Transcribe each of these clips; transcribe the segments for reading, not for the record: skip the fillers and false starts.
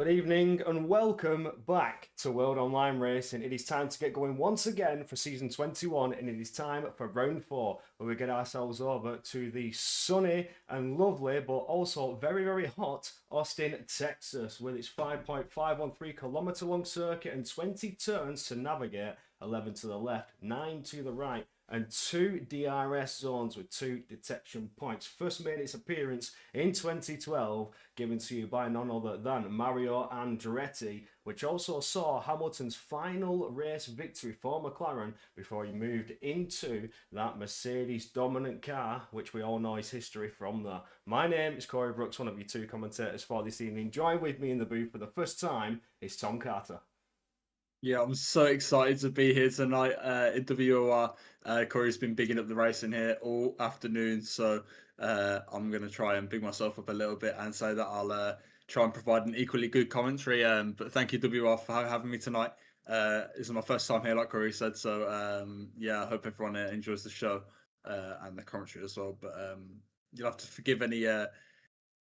Good evening and welcome back to World Online Racing. It is time to get going once again for season 21, and it is time for round 4, where we get ourselves over to the sunny and lovely but also very, very hot Austin, Texas, with its 5.513 kilometer long circuit and 20 turns to navigate, 11 to the left, 9 to the right, and 2 DRS zones with 2 detection points. First made its appearance in 2012, given to you by none other than Mario Andretti, which also saw Hamilton's final race victory for McLaren before he moved into that Mercedes dominant car, which we all know his history from there. My name is Corey Brooks, one of your 2 commentators for this evening. Join with me in the booth for the first time is Tom Carter. Yeah, I'm so excited to be here tonight in WOR. Corey's been bigging up the racing here all afternoon, so I'm going to try and big myself up a little bit and say that I'll try and provide an equally good commentary. But thank you, WR, for having me tonight. This is my first time here, like Corey said, so yeah, I hope everyone enjoys the show and the commentary as well. But you'll have to forgive any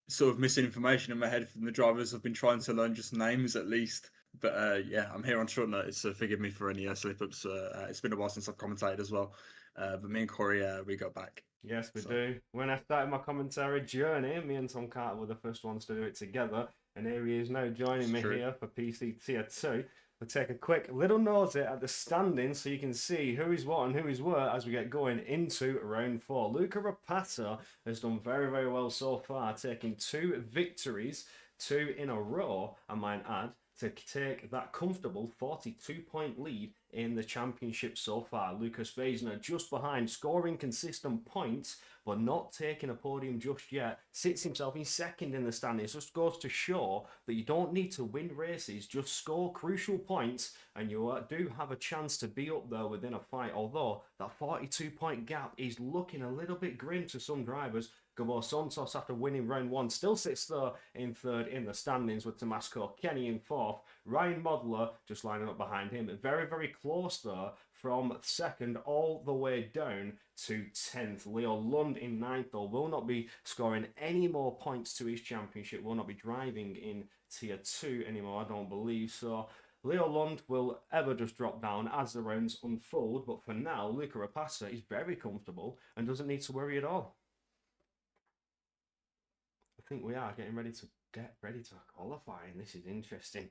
sort of misinformation in my head from the drivers. I've been trying to learn just names at least. But yeah, I'm here on short notice, so forgive me for any slip-ups. It's been a while since I've commentated as well. But me and Corey, we got back. Yes, we do. When I started my commentary journey, me and Tom Carter were the first ones to do it together. And here he is now joining me here for PC Tier 2. We'll take a quick little nosy at the standings so you can see who is what and who is where as we get going into round 4. Luca Rapata has done very, very well so far, taking 2 victories, 2 in a row, I might add, to take that comfortable 42-point lead in the championship so far. Lucas Beisner just behind, scoring consistent points, but not taking a podium just yet. Sits himself in second in the standings. Just goes to show that you don't need to win races, just score crucial points, and you do have a chance to be up there within a fight. Although that 42-point gap is looking a little bit grim to some drivers. Gabo Santos, after winning round 1, still sits there in third in the standings with Tomasco Kenny in fourth. Ryan Modler just lining up behind him. Very, very close there from second all the way down to 10th. Leo Lund in 9th, though, will not be scoring any more points to his championship. Will not be driving in Tier 2 anymore, I don't believe. So Leo Lund will ever just drop down as the rounds unfold. But for now, Luca Rapassa is very comfortable and doesn't need to worry at all. I think we are getting ready to qualify, and this is interesting.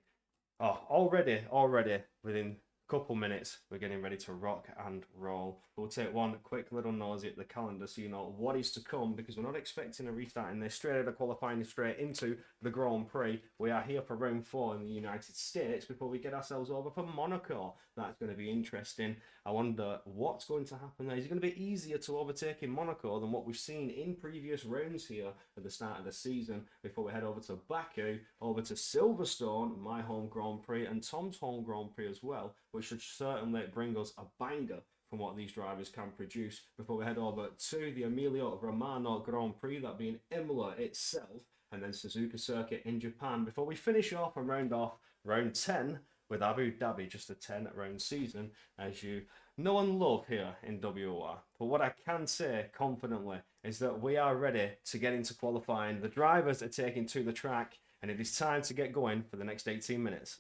Oh, already, within a couple minutes, we're getting ready to rock and roll. We'll take one quick little nosy at the calendar so you know what is to come, because we're not expecting a restart in this. Straight out of qualifying, straight into the Grand Prix. We are here for round 4 in the United States before we get ourselves over for Monaco. That's going to be interesting. I wonder what's going to happen there. Is it going to be easier to overtake in Monaco than what we've seen in previous rounds here at the start of the season before we head over to Baku, over to Silverstone, my home Grand Prix, and Tom's home Grand Prix as well, which should certainly bring us a banger from what these drivers can produce before we head over to the Emilio Romano Grand Prix, that being Imola itself, and then Suzuka Circuit in Japan, before we finish off and round off round 10 with Abu Dhabi, just a 10-round season, as you know and love here in WOR. But what I can say confidently is that we are ready to get into qualifying. The drivers are taking to the track, and it is time to get going for the next 18 minutes.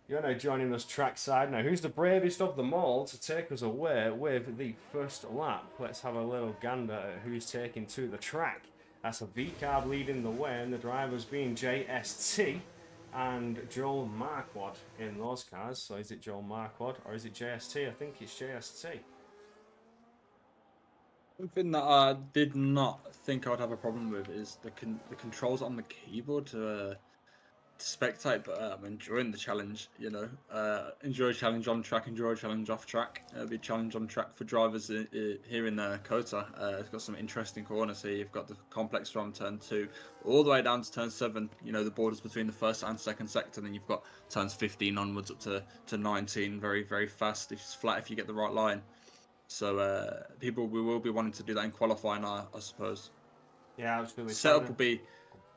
You're now joining us trackside. Now, who's the bravest of them all to take us away with the first lap? Let's have a little gander at who's taking to the track. That's a V-Carb leading the way, and the drivers being JST and Joel Marquardt in those cars. So is it Joel Marquardt or is it JST? I think it's JST. Something that I did not think I would have a problem with is the controls on the keyboard to spectate, but I'm enjoying the challenge. You know, enjoy a challenge on track, enjoy a challenge off track. It'll be a challenge on track for drivers here in Kota. It's got some interesting corners here. You've got the complex from turn 2 all the way down to turn 7. You know, the borders between the first and second sector. Then you've got turns 15 onwards up to 19. Very, very fast. It's flat if you get the right line. So we will be wanting to do that in qualifying, I suppose. Yeah, absolutely. Setup will be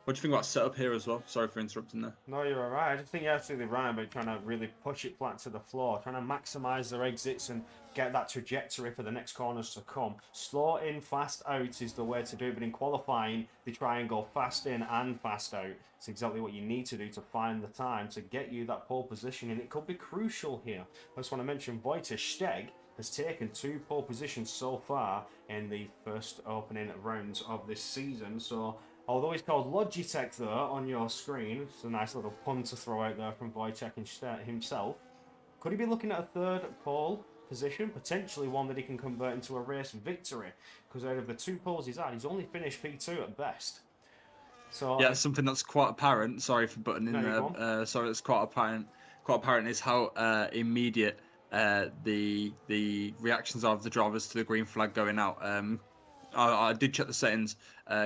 What do you think about setup here as well? Sorry for interrupting there. No, you're all right. I just think you're absolutely right about trying to really push it flat to the floor, trying to maximise their exits and get that trajectory for the next corners to come. Slow in, fast out is the way to do it, but in qualifying, they try and go fast in and fast out. It's exactly what you need to do to find the time to get you that pole position, and it could be crucial here. I just want to mention Wojciech Steg has taken 2 pole positions so far in the first opening rounds of this season, so although he's called Logitech there on your screen, it's a nice little pun to throw out there from Wojciech himself. Could he be looking at a 3rd pole position? Potentially one that he can convert into a race victory. Because out of the 2 poles he's had, he's only finished P2 at best. So yeah, something that's quite apparent. Sorry for butting in there. Sorry, that's quite apparent. Quite apparent is how immediate the reactions are of the drivers to the green flag going out. I did check the settings.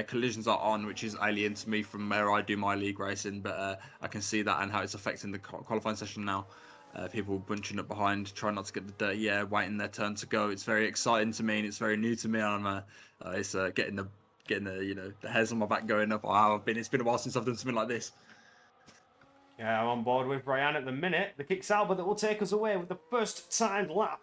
Collisions are on, which is alien to me from where I do my league racing, but I can see that and how it's affecting the qualifying session now. People bunching up behind, trying not to get the dirty air, waiting their turn to go. It's very exciting to me, and it's very new to me. And it's getting the the hairs on my back going up. It's been a while since I've done something like this. Yeah, I'm on board with Brian at the minute. The kick salvo that will take us away with the first timed lap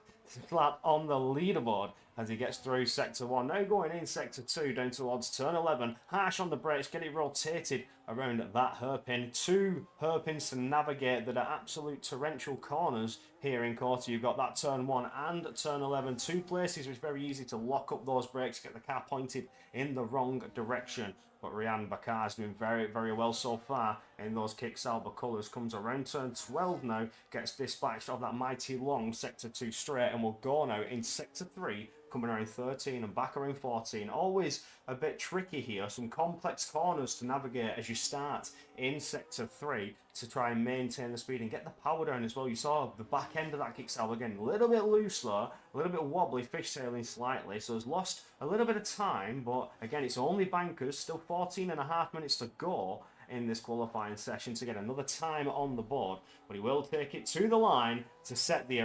on the leaderboard as he gets through sector 1. Now going in sector 2 down towards turn 11. Harsh on the brakes, get it rotated around that hairpin. 2 hairpins to navigate that are absolute torrential corners here in quarter. You've got that turn 1 and turn 11. 2 places which is very easy to lock up those brakes, get the car pointed in the wrong direction. But Ryan Bakar is doing very, very well so far in those kick salvo colours. Comes around turn 12 now, gets dispatched of that mighty long sector 2 straight, and will go now in sector 3, coming around 13 and back around 14. Always a bit tricky here. Some complex corners to navigate as you start in sector 3 to try and maintain the speed and get the power down as well. You saw the back end of that kick salvo again, a little bit loose there, a little bit wobbly, fishtailing slightly, so has lost a little bit of time, but again, it's only bankers, still 14.5 minutes to go in this qualifying session to get another time on the board, but he will take it to the line to set the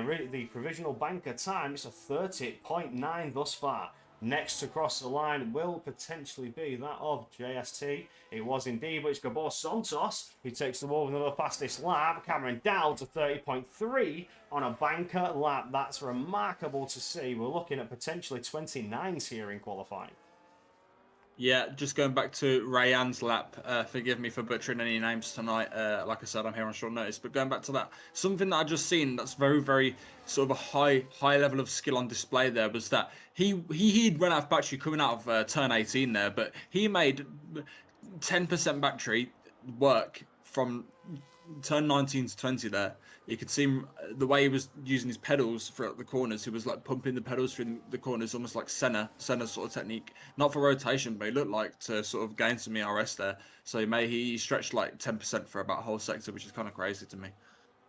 provisional banker time. It's a 30.9 thus far. Next to cross the line will potentially be that of JST. It was indeed, but it's Gabor Santos who takes the ball with another fastest lap. Cameron down to 30.3 on a banker lap. That's remarkable to see. We're looking at potentially 29s here in qualifying. Yeah, just going back to Rayan's lap, forgive me for butchering any names tonight. Like I said, I'm here on short notice. But going back to that, something that I just seen that's very, very sort of a high level of skill on display there was that he'd run out of battery coming out of turn 18 there, but he made 10% battery work from turn 19 to 20 there. You could see the way he was using his pedals throughout the corners. He was like pumping the pedals through the corners, almost like Senna sort of technique. Not for rotation, but he looked like to sort of gain some ERS there. So he stretched like 10% for about a whole sector, which is kind of crazy to me.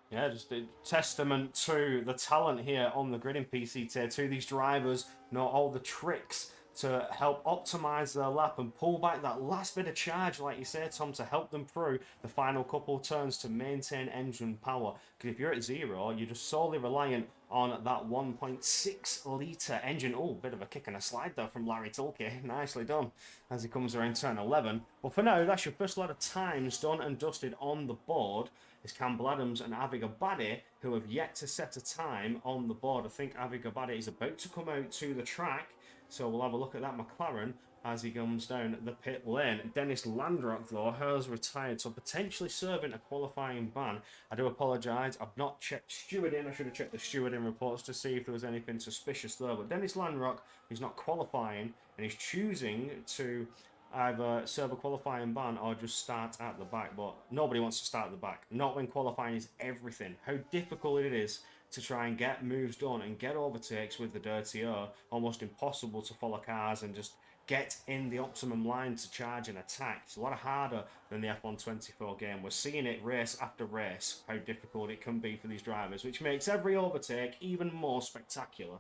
Yeah, just a testament to the talent here on the grid in PC Tier 2. These drivers know all the tricks to help optimize their lap and pull back that last bit of charge, like you say, Tom, to help them through the final couple of turns to maintain engine power. Because if you're at 0, you're just solely reliant on that 1.6 litre engine. Oh, bit of a kick and a slide there from Larry Tulke. Nicely done as he comes around turn 11. Well, for now, that's your first lot of times done and dusted on the board. It's Campbell Adams and Avi Gabadi who have yet to set a time on the board. I think Avi Gabadi is about to come out to the track. So we'll have a look at that McLaren as he comes down the pit lane. Dennis Landrock, though, has retired, so potentially serving a qualifying ban. I do apologise, I've not checked stewarding. I should have checked the stewarding reports to see if there was anything suspicious there. But Dennis Landrock is not qualifying, and he's choosing to either serve a qualifying ban or just start at the back. But nobody wants to start at the back. Not when qualifying is everything. How difficult it is to try and get moves done and get overtakes with the dirty air. Almost impossible to follow cars and just get in the optimum line to charge and attack. It's a lot harder than the F124 game. We're seeing it race after race, how difficult it can be for these drivers, which makes every overtake even more spectacular.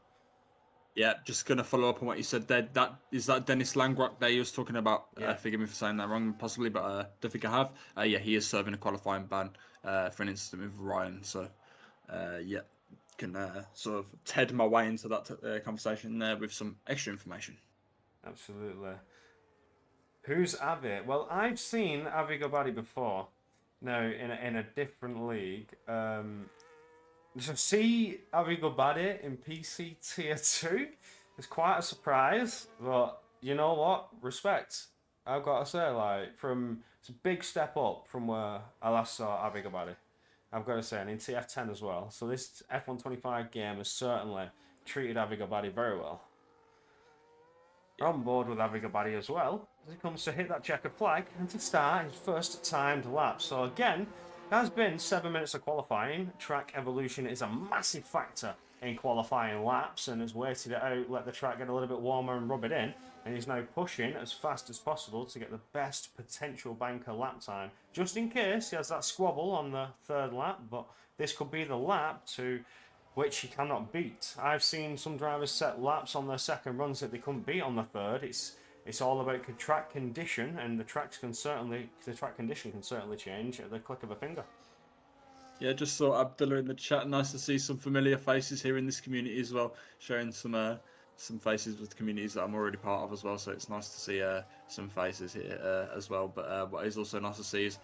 Yeah, just going to follow up on what you said there. Is that Dennis Langrock there you was talking about? Yeah. Forgive me for saying that wrong, possibly, but I don't think I have. Yeah, he is serving a qualifying ban for an incident with Ryan. So, yeah, can sort of TED my way into that conversation there with some extra information. Absolutely. Who's Avi? Well, I've seen Avi Gobadi before. No, in a different league. So see Avi Gobadi in PC Tier 2 is quite a surprise, but you know what? Respect. I've got to say, like, it's a big step up from where I last saw Avi Gobadi. I've got to say, and in TF10 as well. So this F125 game has certainly treated Avi Gobadi very well. Yeah. On board with Avi Gobadi as well, as he comes to hit that checkered flag and to start his first timed lap. So again, there has been 7 minutes of qualifying. Track evolution is a massive factor in qualifying laps and has waited it out, let the track get a little bit warmer and rub it in. And he's now pushing as fast as possible to get the best potential banker lap time. Just in case he has that squabble on the third lap, but this could be the lap to which he cannot beat. I've seen some drivers set laps on their second runs that they couldn't beat on the third. It's all about track condition, and the track condition can certainly change at the click of a finger. Yeah, just saw Abdullah in the chat. Nice to see some familiar faces here in this community as well, sharing some faces with communities that I'm already part of as well. So it's nice to see some faces here as well. But what is also nice to see is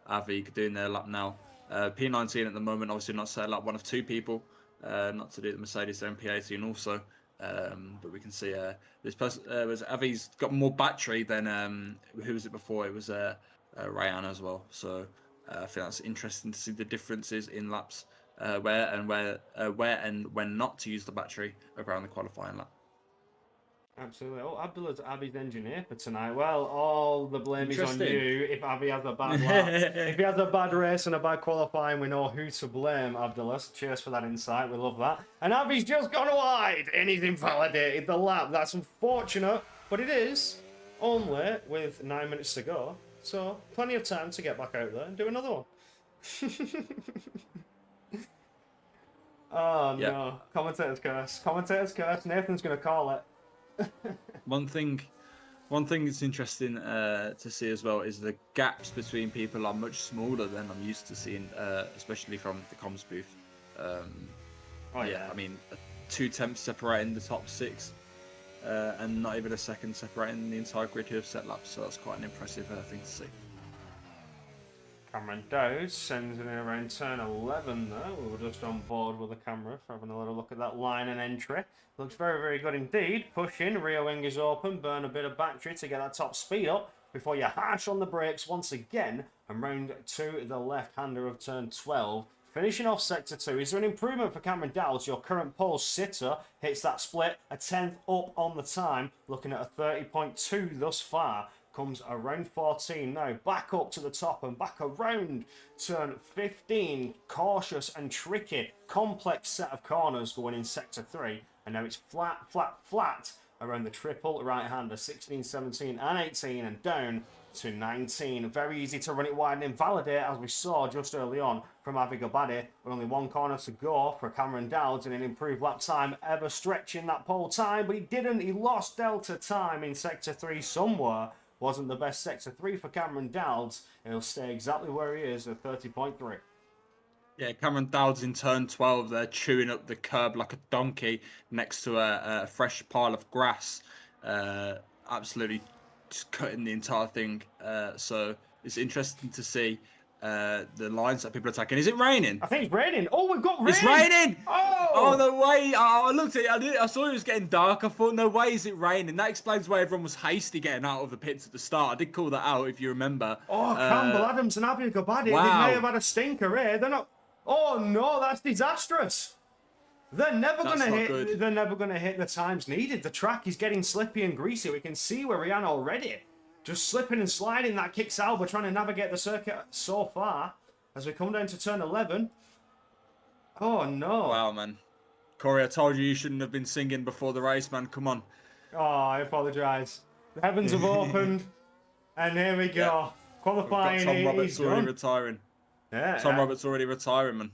Avi doing their lap now. P19 at the moment, obviously not set lap, one of two people, not to do the Mercedes, they're in P18 also. But we can see this person was Avi's got more battery than who was it before? It was Ryan as well. So I think that's interesting to see the differences in laps, where and when not to use the battery around the qualifying lap. Absolutely. Oh, Abdullah's Avi's engineer for tonight. Well, all the blame is on you if Avi has a bad lap. If he has a bad race and a bad qualifying, we know who to blame, Abdullah. Cheers for that insight. We love that. And Avi's just gone wide and he's invalidated the lap. That's unfortunate, but it is only with 9 minutes to go. So, plenty of time to get back out there and do another one. Oh, Yep. no. Commentator's curse. Commentator's curse. Nathan's going to call it. One thing that's interesting to see as well is the gaps between people are much smaller than I'm used to seeing, especially from the comms booth. Yeah, I mean, 2 temps separating the top 6, and not even a second separating the entire grid who have set laps. So that's quite an impressive thing to see. Cameron Dowd sends it in around turn 11 though. We were just on board with the camera for having a little look at that line and entry. Looks very, very good indeed. Pushing, rear wing is open, burn a bit of battery to get that top speed up before you harsh on the brakes once again and round to the left-hander of turn 12. Finishing off sector 2. Is there an improvement for Cameron Dowd? Your current pole sitter hits that split, a 10th up on the time, looking at a 30.2 thus far. Comes around 14 now, back up to the top and back around turn 15. Cautious and tricky, complex set of corners going in sector 3, and now it's flat, flat, flat around the triple right-hander, 16, 17 and 18, and down to 19. Very easy to run it wide and invalidate, as we saw just early on from Avi Gobadi, with only one corner to go for Cameron Dowd and an improved lap time, ever stretching that pole time, but he didn't. He lost delta time in sector 3 somewhere. Wasn't the best sector 3 for Cameron Dowd. He'll stay exactly where he is at 30.3. Yeah, Cameron Dowd's in turn 12 there, chewing up the curb like a donkey next to a fresh pile of grass. Absolutely just cutting the entire thing. So it's interesting to see the lines that people are attacking. Is it raining? I think it's raining. Oh, we've got rain! It's raining! Oh, no way! I looked at it. I saw it was getting dark. I thought, no way is it raining. That explains why everyone was hasty getting out of the pits at the start. I did call that out, if you remember. Oh, Campbell, Adams and Avi Gobadi. Wow. They may have had a stinker here. They're not... Oh, no, that's disastrous. They're never going to hit. Good. They're never going to hit the times needed. The track is getting slippy and greasy. We can see where we are already. Just slipping and sliding. That kicks out. We're trying to navigate the circuit so far as we come down to turn 11. Oh, no. Wow, man. Corey, I told you shouldn't have been singing before the race, man. Come on. Oh, I apologise. The heavens have opened, and here we go. Yeah. Qualifying. Tom Roberts already done. retiring. Yeah, Tom Roberts already retiring, man.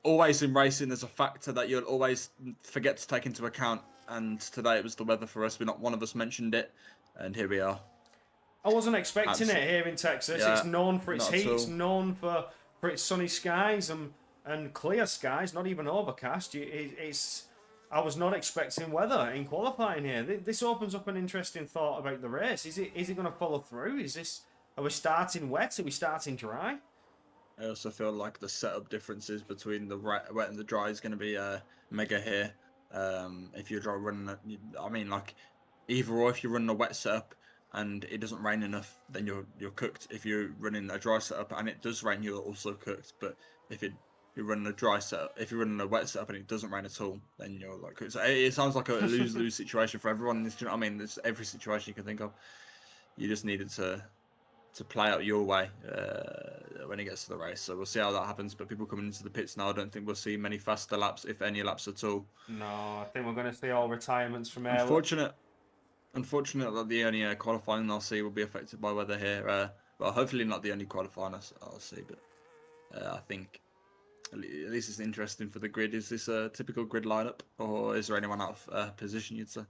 Always in racing, there's a factor that you'll always forget to take into account. And today it was the weather for us. Not one of us mentioned it, and here we are. I wasn't expecting it here in Texas. Yeah, it's known for its heat. all. It's known for its sunny skies and clear skies, not even overcast. It's I was not expecting weather in qualifying here. This opens up an interesting thought about the race. Is it going to follow through? Are we starting wet? Are we starting dry? I also feel like the setup differences between the wet and the dry is going to be mega here. If you're running, I mean, like either or, if you're running a wet setup and it doesn't rain enough, then you're cooked. If you're running a dry setup and it does rain, you're also cooked. But if you're running a dry setup, if you're running a wet setup and it doesn't rain at all, then you're like cooked. So it sounds like a lose-lose situation for everyone. You know what I mean? There's every situation you can think of. You just needed to play out your way when it gets to the race. So we'll see how that happens. But people coming into the pits now, I don't think we'll see many faster laps, if any laps at all. No, I think we're going to see all retirements from here. Unfortunate that the only qualifying I'll see will be affected by weather here. Well, hopefully not the only qualifying I'll see, but I think at least it's interesting for the grid. Is this a typical grid lineup, or is there anyone out of position, you'd say?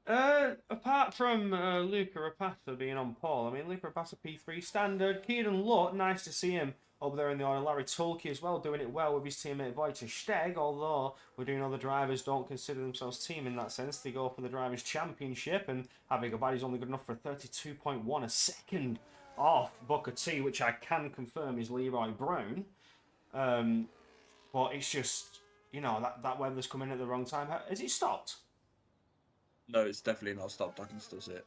Apart from Luca Rapassa being on pole, I mean, Luca Rapassa P3 standard. Kieran Lutt, nice to see him over there in the order. Larry Tulke as well, doing it well with his teammate Wojciech Steg, although we're doing other drivers don't consider themselves team in that sense. They go for the Drivers' Championship, and Javi Gabadi's only good enough for 32.1, a second off Booker T, which I can confirm is Leroy Brown. But it's just, that weather's coming at the wrong time. Has it stopped? No, it's definitely not stopped. I can still see it.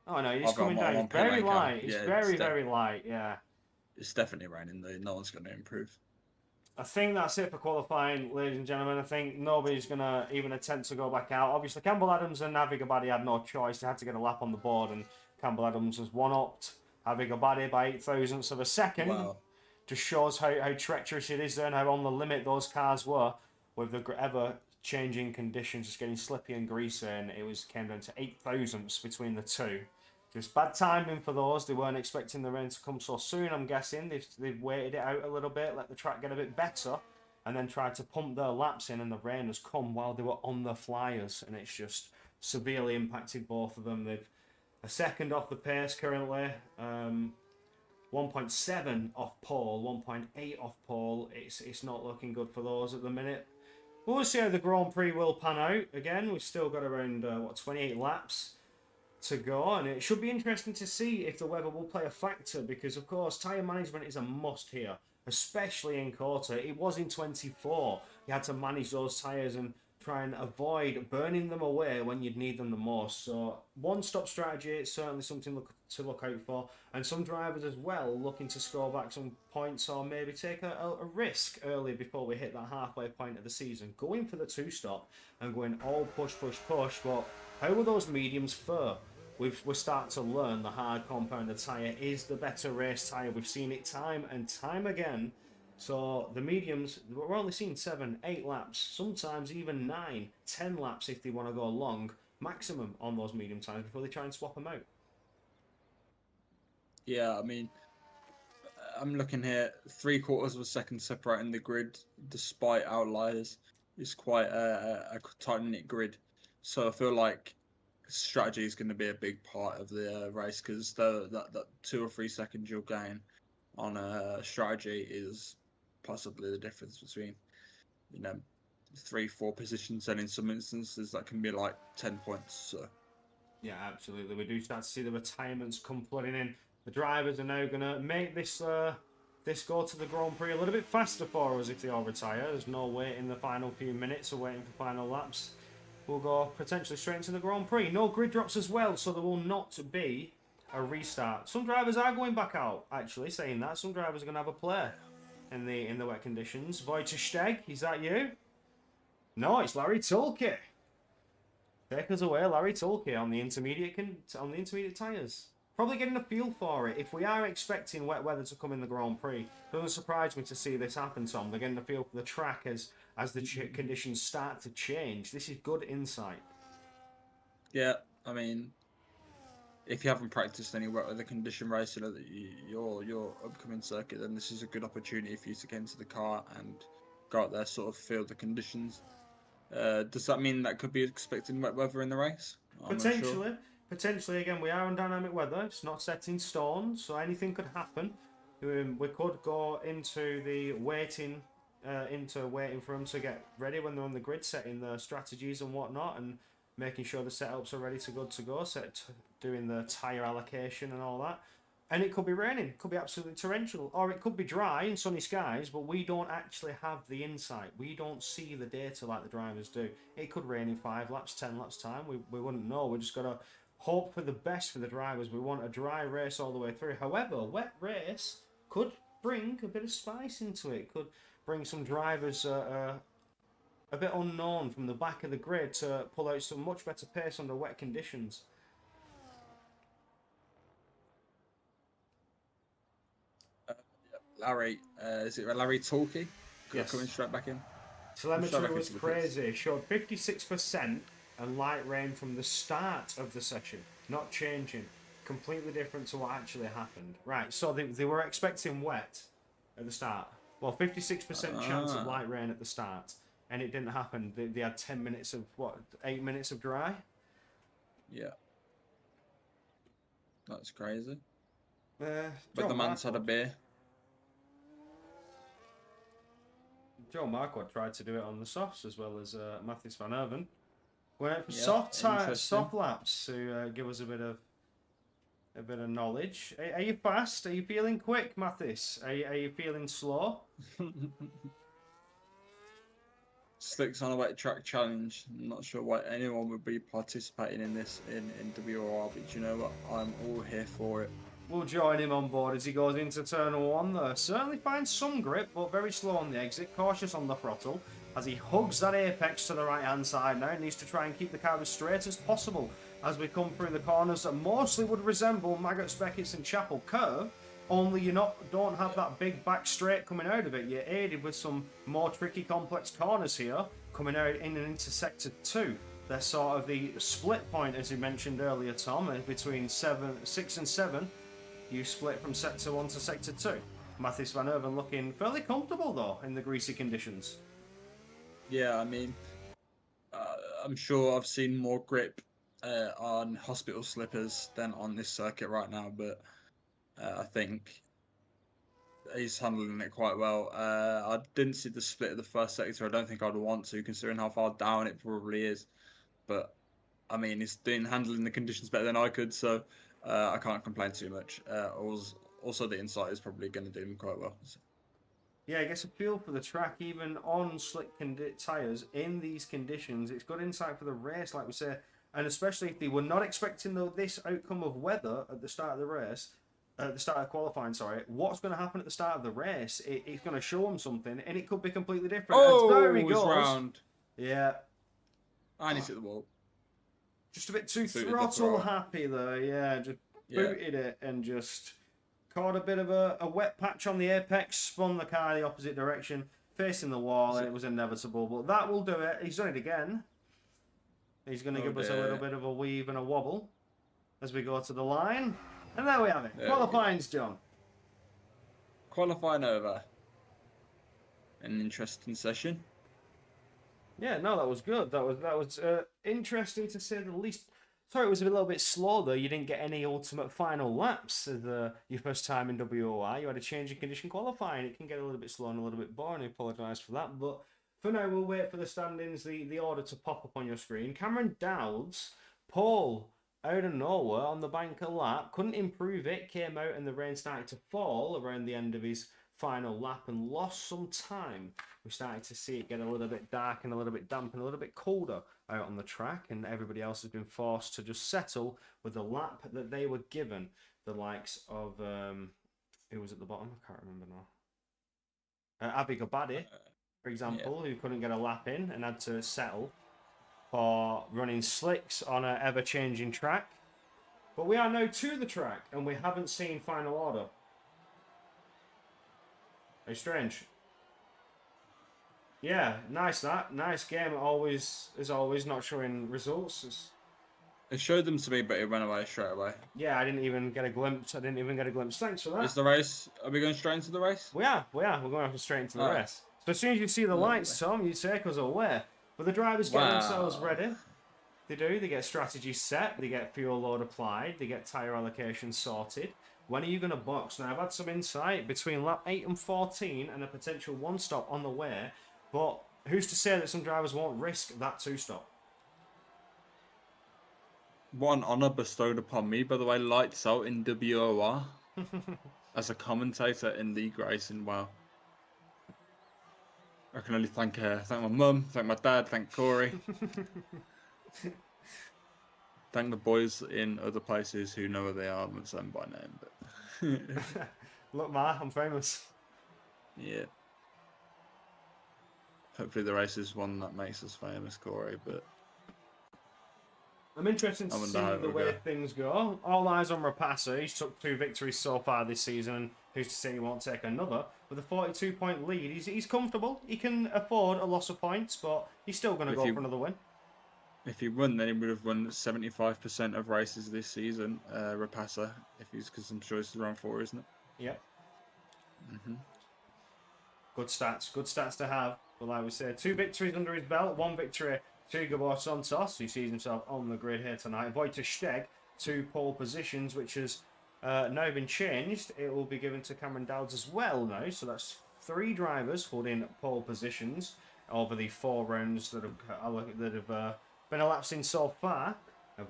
Oh no, it's coming down. It's very light. It's very light. Yeah. It's definitely raining though. No one's going to improve. I think that's it for qualifying, ladies and gentlemen. I think nobody's going to even attempt to go back out. Obviously, Campbell Adams and Navi Gabadi had no choice. They had to get a lap on the board, and Campbell Adams has one-upped Navi Gabadi by 0.08 of a second. Wow. Just shows how treacherous it is there and how on the limit those cars were with the ever-changing conditions, just getting slippy and greasy, and came down to 0.08 between the two. Just bad timing for those. They weren't expecting the rain to come so soon, I'm guessing. They've waited it out a little bit, let the track get a bit better, and then tried to pump their laps in, and the rain has come while they were on the flyers, and it's just severely impacted both of them. They've a second off the pace currently, 1.7 off pole, 1.8 off pole. It's not looking good for those at the minute. We'll see how the Grand Prix will pan out. Again, we've still got around 28 laps to go, and it should be interesting to see if the weather will play a factor, because of course tyre management is a must here, especially in Quarter. It was in 24. You had to manage those tyres and try and avoid burning them away when you'd need them the most. So one-stop strategy is certainly something to look out for, and some drivers as well looking to score back some points or maybe take a risk early before we hit that halfway point of the season, going for the two-stop and going all push. But how will those mediums fare? We're starting to learn the hard compounded tyre is the better race tyre. We've seen it time and time again. So the mediums, we're only seeing 7, 8 laps, sometimes even 9, 10 laps if they want to go long, maximum on those medium tyres before they try and swap them out. Yeah, I mean, I'm looking here, 3/4 of a second separating the grid, despite outliers. It's quite a tight-knit grid. So I feel like strategy is going to be a big part of the race, because that 2 or 3 seconds you'll gain on a strategy is possibly the difference between 3-4 positions, and in some instances that can be like 10 points. So yeah, absolutely, we do start to see the retirements come flooding in. The drivers are now going to make this go to the Grand Prix a little bit faster for us if they all retire. There's no wait in the final few minutes or waiting for final laps. We'll go potentially straight into the Grand Prix. No grid drops as well, so there will not be a restart. Some drivers are going back out, actually, saying that. Some drivers are going to have a play in the wet conditions. Wojciech Steg, is that you? No, it's Larry Tulke. Take us away, Larry Tulke, on the intermediate tyres. Probably getting a feel for it. If we are expecting wet weather to come in the Grand Prix, doesn't surprise me to see this happen, Tom. They're getting a feel for the track as the conditions start to change. This is good insight. Yeah, I mean, if you haven't practiced any wet weather condition racing at your upcoming circuit, then this is a good opportunity for you to get into the car and go out there, sort of feel the conditions. Does that mean that could be expecting wet weather in the race? Potentially, again, we are on dynamic weather. It's not set in stone, so anything could happen. We could go into the waiting into waiting for them to get ready when they're on the grid, setting the strategies and whatnot, and making sure the setups are ready to go, doing the tyre allocation and all that. And it could be raining, it could be absolutely torrential, or it could be dry and sunny skies, but we don't actually have the insight. We don't see the data like the drivers do. It could rain in 5 laps, 10 laps time. We wouldn't know. We just got to hope for the best for the drivers. We want a dry race all the way through. However, a wet race could bring a bit of spice into it. Could bring some drivers a bit unknown from the back of the grid to pull out some much better pace under wet conditions. Larry, is it Larry Talkie? Yes. Coming straight back in. Telemetry was crazy. Showed 56% and light rain from the start of the session, not changing. Completely different to what actually happened. Right, so they were expecting wet at the start. Well, 56% chance of light rain at the start, and it didn't happen. They had 10 minutes of, 8 minutes of dry? Yeah. That's crazy. But the man's had a beer. Joe Marquardt tried to do it on the softs as well as Mathis van Erven. Went out for soft laps to give us a bit of knowledge. Are you fast? Are you feeling quick, Mathis? Are you feeling slow? Slicks on a wet track challenge. I'm not sure why anyone would be participating in this in WOR, but you know what? I'm all here for it. We'll join him on board as he goes into turn 1 there. Certainly finds some grip, but very slow on the exit. Cautious on the throttle as he hugs that apex to the right-hand side now. Needs to try and keep the car as straight as possible as we come through the corners that mostly would resemble Maggots, Beckett's and Chapel Curve. Only you don't have that big back straight coming out of it. You're aided with some more tricky, complex corners here coming out in and into Sector 2. They're sort of the split point, as you mentioned earlier, Tom, between 6 and 7. You split from Sector 1 to Sector 2. Mathis van Erven looking fairly comfortable, though, in the greasy conditions. Yeah, I mean, I'm sure I've seen more grip on hospital slippers than on this circuit right now, but I think he's handling it quite well. I didn't see the split of the first sector. I don't think I'd want to, considering how far down it probably is. But, I mean, he's handling the conditions better than I could, so I can't complain too much. Also, the inside is probably going to do him quite well. So. Yeah, I guess a feel for the track, even on slick tyres in these conditions. It's good insight for the race, like we say, and especially if they were not expecting this outcome of weather at the start of the race, at the start of qualifying, sorry, what's going to happen at the start of the race? It's going to show them something, and it could be completely different. Oh, there he goes. Round. Yeah. I need to hit the wall. Just a bit too throttle happy there, yeah. Just booted it and just caught a bit of a wet patch on the apex, spun the car the opposite direction, facing the wall, and it was inevitable. But that will do it. He's done it again. He's going to give us a little bit of a weave and a wobble as we go to the line. And there we have it. Qualifying's done. Qualifying over. An interesting session. Yeah, no, that was good. That was interesting to say the least. Sorry, it was a little bit slow though. You didn't get any ultimate final laps of your first time in WOR. You had a change in condition qualifying. It can get a little bit slow and a little bit boring. I apologise for that. But for now, we'll wait for the standings, the order to pop up on your screen. Cameron Dowds, pole out of nowhere on the banker lap. Couldn't improve it. Came out and the rain started to fall around the end of his final lap and lost some time. We started to see it get a little bit dark and a little bit damp and a little bit colder out on the track, and everybody else has been forced to just settle with the lap that they were given. The likes of who was at the bottom? I can't remember now. Avi Gabadi, for example, who couldn't get a lap in and had to settle for running slicks on an ever-changing track. But we are now to the track and we haven't seen final order. Very strange. Yeah, nice that. Nice game. Always, as always, not showing results. It showed them to me, but it went away straight away. Yeah, I didn't even get a glimpse. Thanks for that. Is the race? Are we going straight into the race? We are. We're going straight into the race. So as soon as you see the lights, Tom, you take us away. But the drivers get themselves ready. They do. They get strategy set. They get fuel load applied. They get tyre allocation sorted. When are you going to box? Now, I've had some insight between lap 8 and 14 and a potential one stop on the way, but who's to say that some drivers won't risk that two stop? What an honour bestowed upon me, by the way. Lights out in WOR as a commentator in league racing. Wow. I can only thank my mum, thank my dad, thank Corey. Thank the boys in other places who know where they are. I'm not saying by name, but Look, Ma, I'm famous. Yeah. Hopefully the race is one that makes us famous, Corey, but I'm interested to see the way things go. All eyes on Rapasa. He's took 2 victories so far this season. Who's to say he won't take another? With a 42-point lead, he's comfortable. He can afford a loss of points, but he's still going to go for another win. If he won, then he would have won 75% of races this season, Rapasa, because I'm sure it's round 4, isn't it? Yep. Good stats to have. Well, I would say 2 victories under his belt, 1 victory to Gabor Santos, who sees himself on the grid here tonight. Wojciech Steg, 2 pole positions, which has now been changed. It will be given to Cameron Dowds as well now, so that's 3 drivers holding pole positions over the 4 rounds that have been elapsing so far.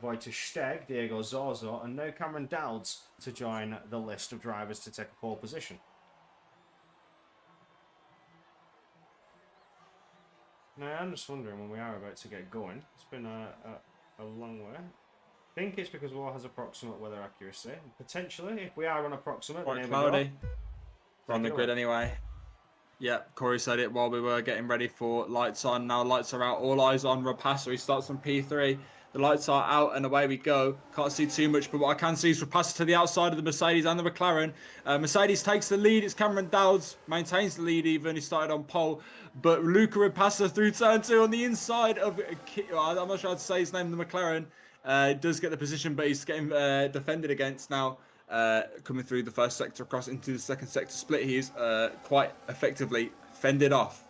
Wojciech Steg, Diego Zorzo, and now Cameron Dowds to join the list of drivers to take a pole position. Now, I'm just wondering when we are about to get going. It's been a long way. I think it's because WOR has approximate weather accuracy. Potentially, if we are on approximate, quite then cloudy. We're on the grid anyway. Yeah, Corey said it while we were getting ready for lights on. Now lights are out. All eyes on Rapasa. He starts on P3. The lights are out and away we go. Can't see too much, but what I can see is Rapasa to the outside of the Mercedes and the McLaren. Mercedes takes the lead. It's Cameron Dowds, maintains the lead even. He started on pole. But Luca Rapasa through turn 2 on the inside of... I'm not sure how to say his name, the McLaren. Does get the position, but he's getting defended against now. Coming through the first sector across into the second sector split. He is quite effectively fended off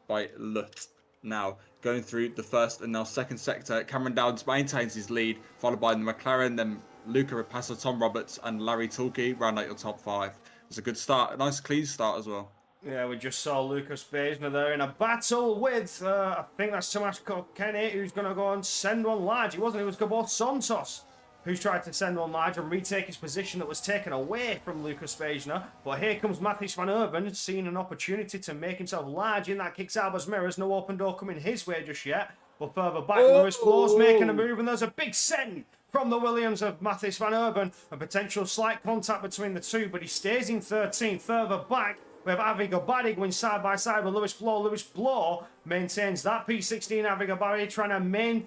by Lut. Now going through the first and now second sector, Cameron Dowds maintains his lead, followed by the McLaren, then Luca Rapasa, Tom Roberts and Larry Tulke round out your top 5. It's a good start, a nice clean start as well. Yeah, we just saw Lucas Beijner there in a battle with, I think that's Tomas Kenny, who's going to go and send one large. He wasn't, it was Gabor Santos who's tried to send one large and retake his position that was taken away from Lucas Beijner. But here comes Matthijs van Urban, seeing an opportunity to make himself large in that kicks Albers mirrors. No open door coming his way just yet. But further back, Lewis Blaw's making a move, and there's a big send from the Williams of Matthijs van Urban. A potential slight contact between the two, but he stays in 13th. Further back, we have Avi Gobadi going side by side with Lewis Blow. Lewis Blow maintains that P16. Avi Gobadi trying to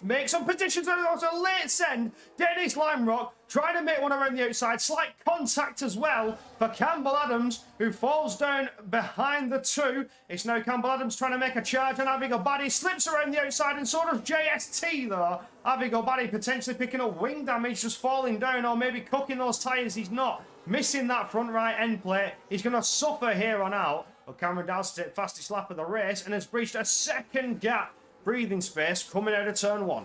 make some positions. And also a late send. Dennis Limerock trying to make one around the outside. Slight contact as well for Campbell Adams, who falls down behind the 2. It's now Campbell Adams trying to make a charge, and Avi Gobadi slips around the outside, and so does JST though. Avi Gobadi potentially picking up wing damage, just falling down, or maybe cooking those tyres. He's not. Missing that front right end plate. He's going to suffer here on out. But Cameron Dowds to take fastest lap of the race and has breached a second gap breathing space coming out of turn 1.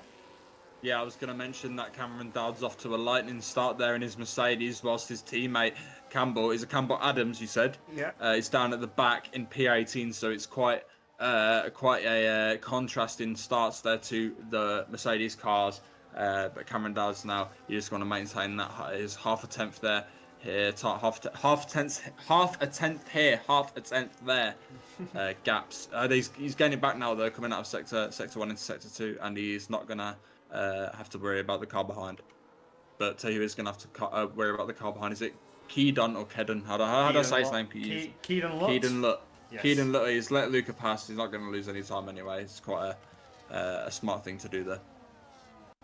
Yeah, I was going to mention that Cameron Dowds off to a lightning start there in his Mercedes, whilst his teammate Campbell is a Campbell Adams, you said. Yeah. He's down at the back in P18, so it's quite a contrasting starts there to the Mercedes cars. But Cameron Dowds now, you just want to maintain that his half a tenth there. Here, half a tenth here, half a tenth there. Gaps. He's getting it back now though, coming out of sector 1 into sector 2, and he's not gonna have to worry about the car behind. But tell you, he's gonna have to worry about the car behind. Is it Keedon or Kedon? How do I say his name? Keedon Lutt. Keedon Lutt. Yes. Keedon Lutt. He's let Luca pass. He's not going to lose any time anyway. It's quite a smart thing to do there.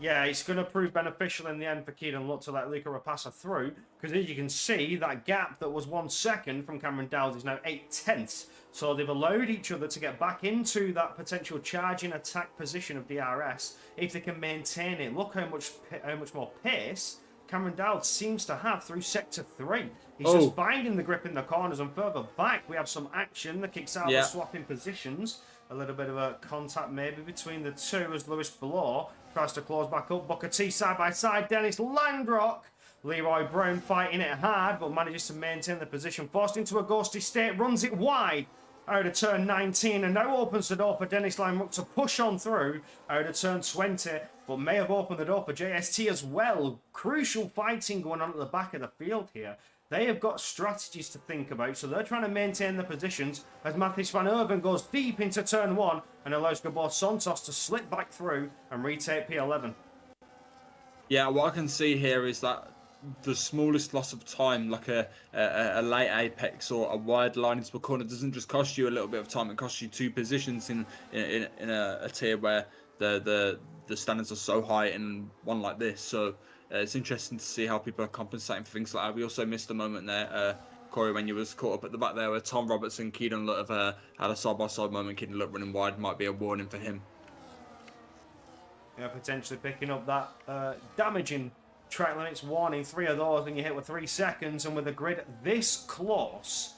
Yeah, it's going to prove beneficial in the end for Keedon Lutt to let Luca Rapasa through, because as you can see, that gap that was 1 second from Cameron Dowds is now 8 tenths. So they've allowed each other to get back into that potential charging attack position of DRS if they can maintain it. Look how much more pace Cameron Dowds seems to have through sector 3. He's just finding the grip in the corners, and further back we have some action. The kicks out of swapping positions. A little bit of a contact maybe between the two as Lewis Blow tries to close back up. Booker T side by side. Dennis Landrock Leroy Brown fighting it hard, but manages to maintain the position. Forced into a ghosty state, runs it wide out of turn 19, and now opens the door for Dennis Limerock to push on through out of turn 20, but may have opened the door for JST as well. Crucial fighting going on at the back of the field here. They have got strategies to think about, so they're trying to maintain the positions as Matthijs van Urban goes deep into turn 1 and allows Gabor Santos to slip back through and retake P11. Yeah, what I can see here is that the smallest loss of time, like a late apex or a wide line into a corner, doesn't just cost you a little bit of time. It costs you 2 positions in a tier where the standards are so high in one like this. So it's interesting to see how people are compensating for things like that. We also missed a moment there, Corey, when you was caught up at the back there, where Tom Roberts and Keaton Lutt have had a side-by-side moment. Keaton Lutt running wide might be a warning for him. Yeah, potentially picking up that damaging track limits warning. 3 of those when you hit with 3 seconds, and with a grid this close,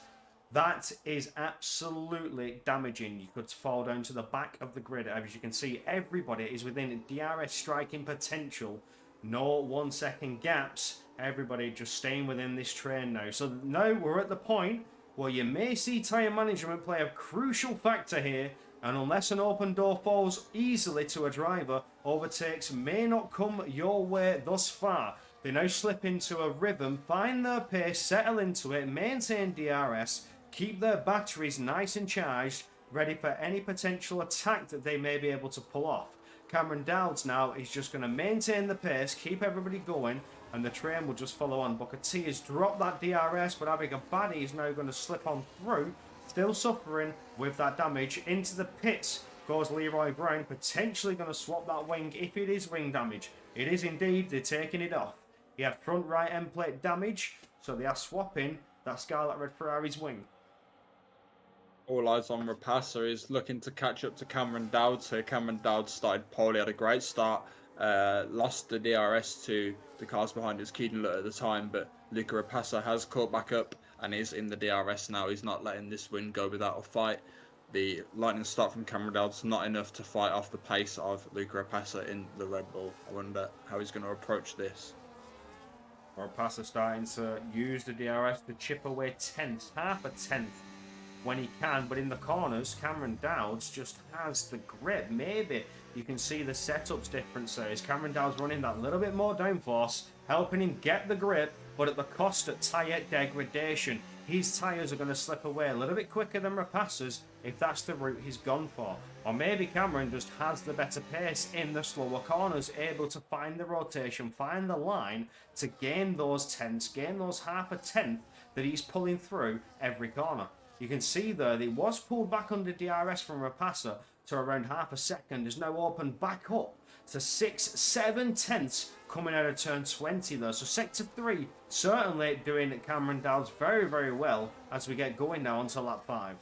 that is absolutely damaging. You could fall down to the back of the grid. As you can see, everybody is within DRS striking potential. No 1 second gaps. Everybody just staying within this train now. So now we're at the point where you may see tyre management play a crucial factor here. And unless an open door falls easily to a driver, overtakes may not come your way thus far. They now slip into a rhythm, find their pace, settle into it, maintain DRS, keep their batteries nice and charged, ready for any potential attack that they may be able to pull off. Cameron Dowds now is just going to maintain the pace, keep everybody going, and the train will just follow on. Booker T has dropped that DRS, but Abigabadi is now going to slip on through. Still suffering with that damage. Into the pits goes Leroy Brown, potentially going to swap that wing if it is wing damage. It is indeed, they're taking it off. He had front right end plate damage, so they are swapping that Scarlet Red Ferrari's wing. All eyes on Rapassa is looking to catch up to Cameron Dowd. So Cameron Dowd started poorly, had a great start, lost the DRS to the cars behind his Keaton Lutt at the time, but Luca Rapassa has caught back up and is in the DRS now. He's not letting this win go without a fight. The lightning start from Cameron Dowd's not enough to fight off the pace of Luca Rapassa in the Red Bull. I wonder how he's going to approach this. Rapassa starting to use the DRS to chip away tenths, half a tenth when he can, but in the corners, Cameron Dowds just has the grip. Maybe you can see the setups difference there. Is Cameron Dowds running that little bit more downforce, helping him get the grip, but at the cost of tyre degradation. His tyres are going to slip away a little bit quicker than Rapassa's if that's the route he's gone for. Or maybe Cameron just has the better pace in the slower corners, able to find the rotation, find the line to gain those tenths, gain those half a tenth that he's pulling through every corner. You can see there that it was pulled back under DRS from Rapassa to around half a second, is now opened back up to 6-7 tenths coming out of turn 20 there. So sector 3 certainly doing Cameron Dowds very, very well as we get going now onto lap 5.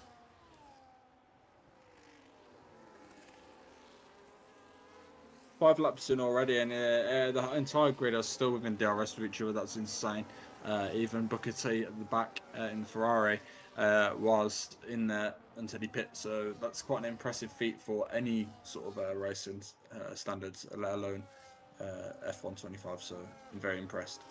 Five laps in already, and the entire grid are still within DRS with each other. That's insane. Even Booker T at the back in the Ferrari was in there until he pit, so that's quite an impressive feat for any sort of racing standards, let alone F125. So I'm very impressed.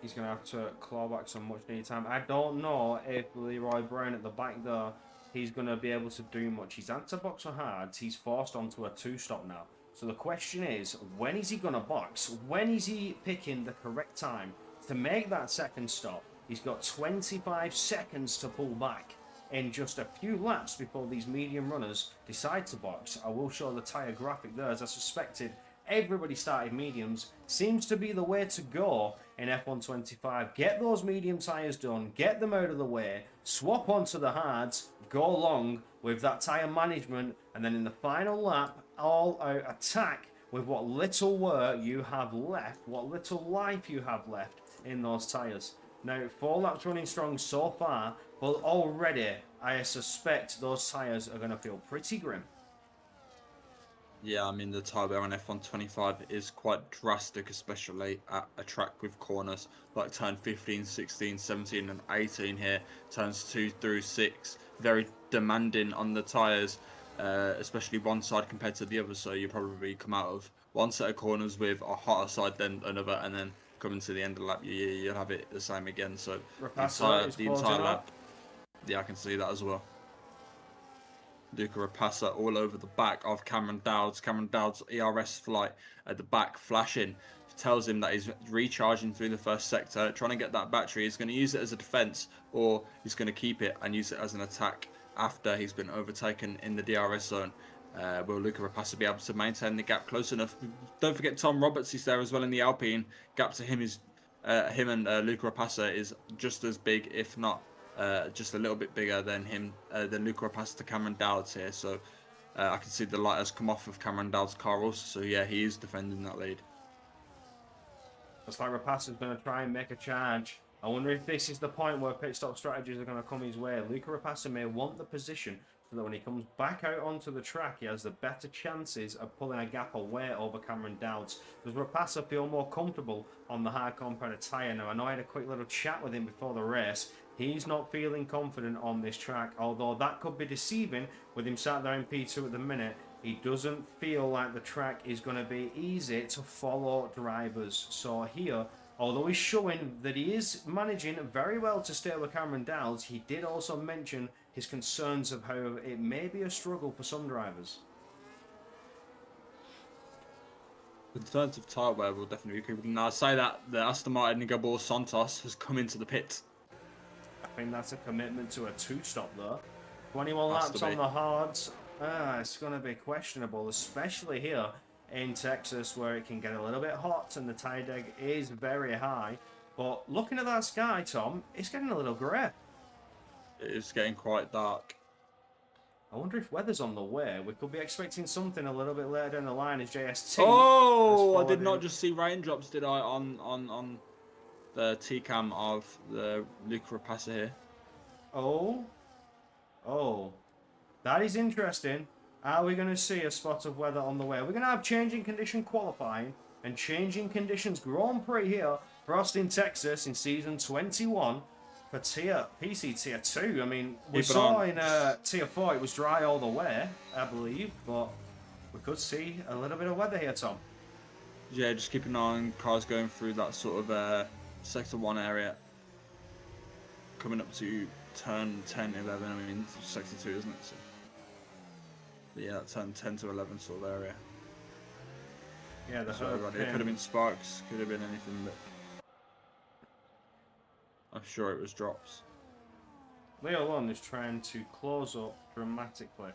He's going to have to claw back some much needed time. I don't know if Leroy Brown at the back there, he's going to be able to do much. He's had to box for hards. He's forced onto a 2-stop now. So the question is, when is he going to box? When is he picking the correct time to make that second stop? He's got 25 seconds to pull back in just a few laps before these medium runners decide to box. I will show the tyre graphic there, as I suspected. Everybody started mediums. Seems to be the way to go in F125. Get those medium tyres done, get them out of the way, swap onto the hards, go long with that tyre management, and then in the final lap, all out attack with what little work you have left, what little life you have left in those tyres. Now, 4 laps running strong so far, but already I suspect those tyres are going to feel pretty grim. Yeah, I mean, the tyre wear on F125 is quite drastic, especially at a track with corners like turn 15, 16, 17 and 18 here, turns 2 through 6. Very demanding on the tyres. especially one side compared to the other. So you probably come out of one set of corners with a hotter side than another, and then coming to the end of the lap, you'll have it the same again. So Rapasa is the closing entire up. lap, yeah, I can see that as well. Luca Rapasa all over the back of Cameron Dowds. Cameron Dowds' ERS flight at the back flashing. Tells him that he's recharging through the first sector, trying to get that battery. He's going to use it as a defense, or he's going to keep it and use it as an attack after he's been overtaken in the DRS zone. Will Luca Rapasa be able to maintain the gap close enough? Don't forget Tom Roberts is there as well in the Alpine. Gap to him is him and Luca Rapasa is just as big, if not just a little bit bigger than him, than Luca Rapasa to Cameron Dowds here. So I can see the light has come off of Cameron Dowds' car also. So yeah, he is defending that lead. Looks like Rapasa's going to try and make a charge. I wonder if this is the point where pit stop strategies are going to come his way. Luca Rapasa may want the position so that when he comes back out onto the track, he has the better chances of pulling a gap away over Cameron Dowds. Does Rapasa feel more comfortable on the hard compound tyre? Now, I know I had a quick little chat with him before the race. He's not feeling confident on this track, although that could be deceiving with him sat there in P2 at the minute. He doesn't feel like the track is going to be easy to follow drivers. So here, although he's showing that he is managing very well to stay with Cameron Dowds, he did also mention his concerns of how it may be a struggle for some drivers. In terms of tyre wear, we'll definitely be keeping. Now, I say that the Aston Martin Gabor Santos has come into the pit. I think that's a commitment to a two-stop there. 21 laps on the hards. It's going to be questionable, especially here in Texas where it can get a little bit hot and the tire deg is very high. But looking at that sky, Tom, it's getting a little grey. It's getting quite dark. I wonder if weather's on the way. We could be expecting something a little bit later down the line as JST. Oh, I did not just see raindrops, did I, on the T-cam of the Luca Rapasa here. Oh. That is interesting. Are we going to see a spot of weather on the way? We're going to have changing condition qualifying and changing conditions Grand Prix here for Austin, Texas in season 21 for PC Tier 2. I mean, we saw in Tier 4 it was dry all the way, I believe, but we could see a little bit of weather here, Tom. Yeah, just keep an eye on cars going through that sort of Sector 1 area. Coming up to turn 10, 11, I mean, Sector 2, isn't it? So, but yeah, turn 10 to 11 sort of area. Yeah, that's right. It could have been sparks, could have been anything, but I'm sure it was drops. Leo Lund is trying to close up dramatically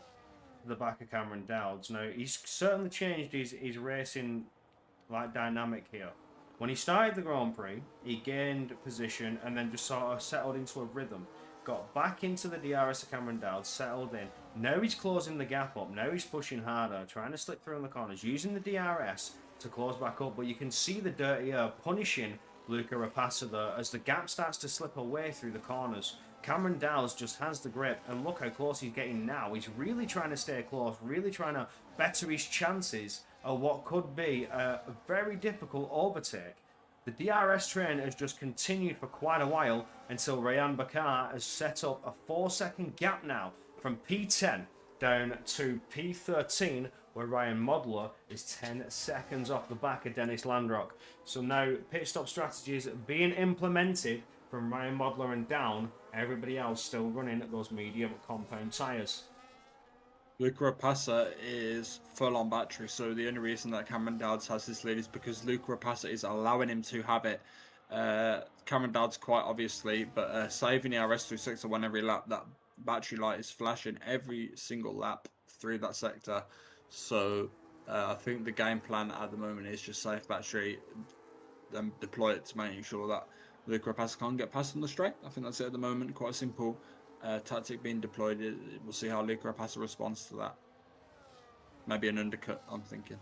to the back of Cameron Dowds. Now, he's certainly changed his racing dynamic here. When he started the Grand Prix, he gained position and then just sort of settled into a rhythm. Got back into the DRS of Cameron Dowds, settled in. Now he's closing the gap up. Now he's pushing harder, trying to slip through in the corners, using the DRS to close back up. But you can see the dirty air punishing Luca Rapasa there as the gap starts to slip away through the corners. Cameron Dowds just has the grip, and look how close he's getting now. He's really trying to stay close, really trying to better his chances of what could be a very difficult overtake. The DRS train has just continued for quite a while until Ryan Bakar has set up a 4-second gap now from P10 down to P13, where Ryan Modler is 10 seconds off the back of Dennis Landrock. So now pit stop strategies being implemented from Ryan Modler and down, everybody else still running at those medium compound tyres. Luca Rapasa is full on battery, so the only reason that Cameron Dowds has this lead is because Luca Rapasa is allowing him to have it. Cameron Dowds quite obviously, but saving ERS through sector 1 every lap. That battery light is flashing every single lap through that sector. So I think the game plan at the moment is just save battery, then deploy it to make sure that Luca Rapasa can't get past on the straight. I think that's it at the moment. Quite simple. Tactic being deployed. We'll see how Luca Rapasa responds to that. Maybe an undercut, I'm thinking.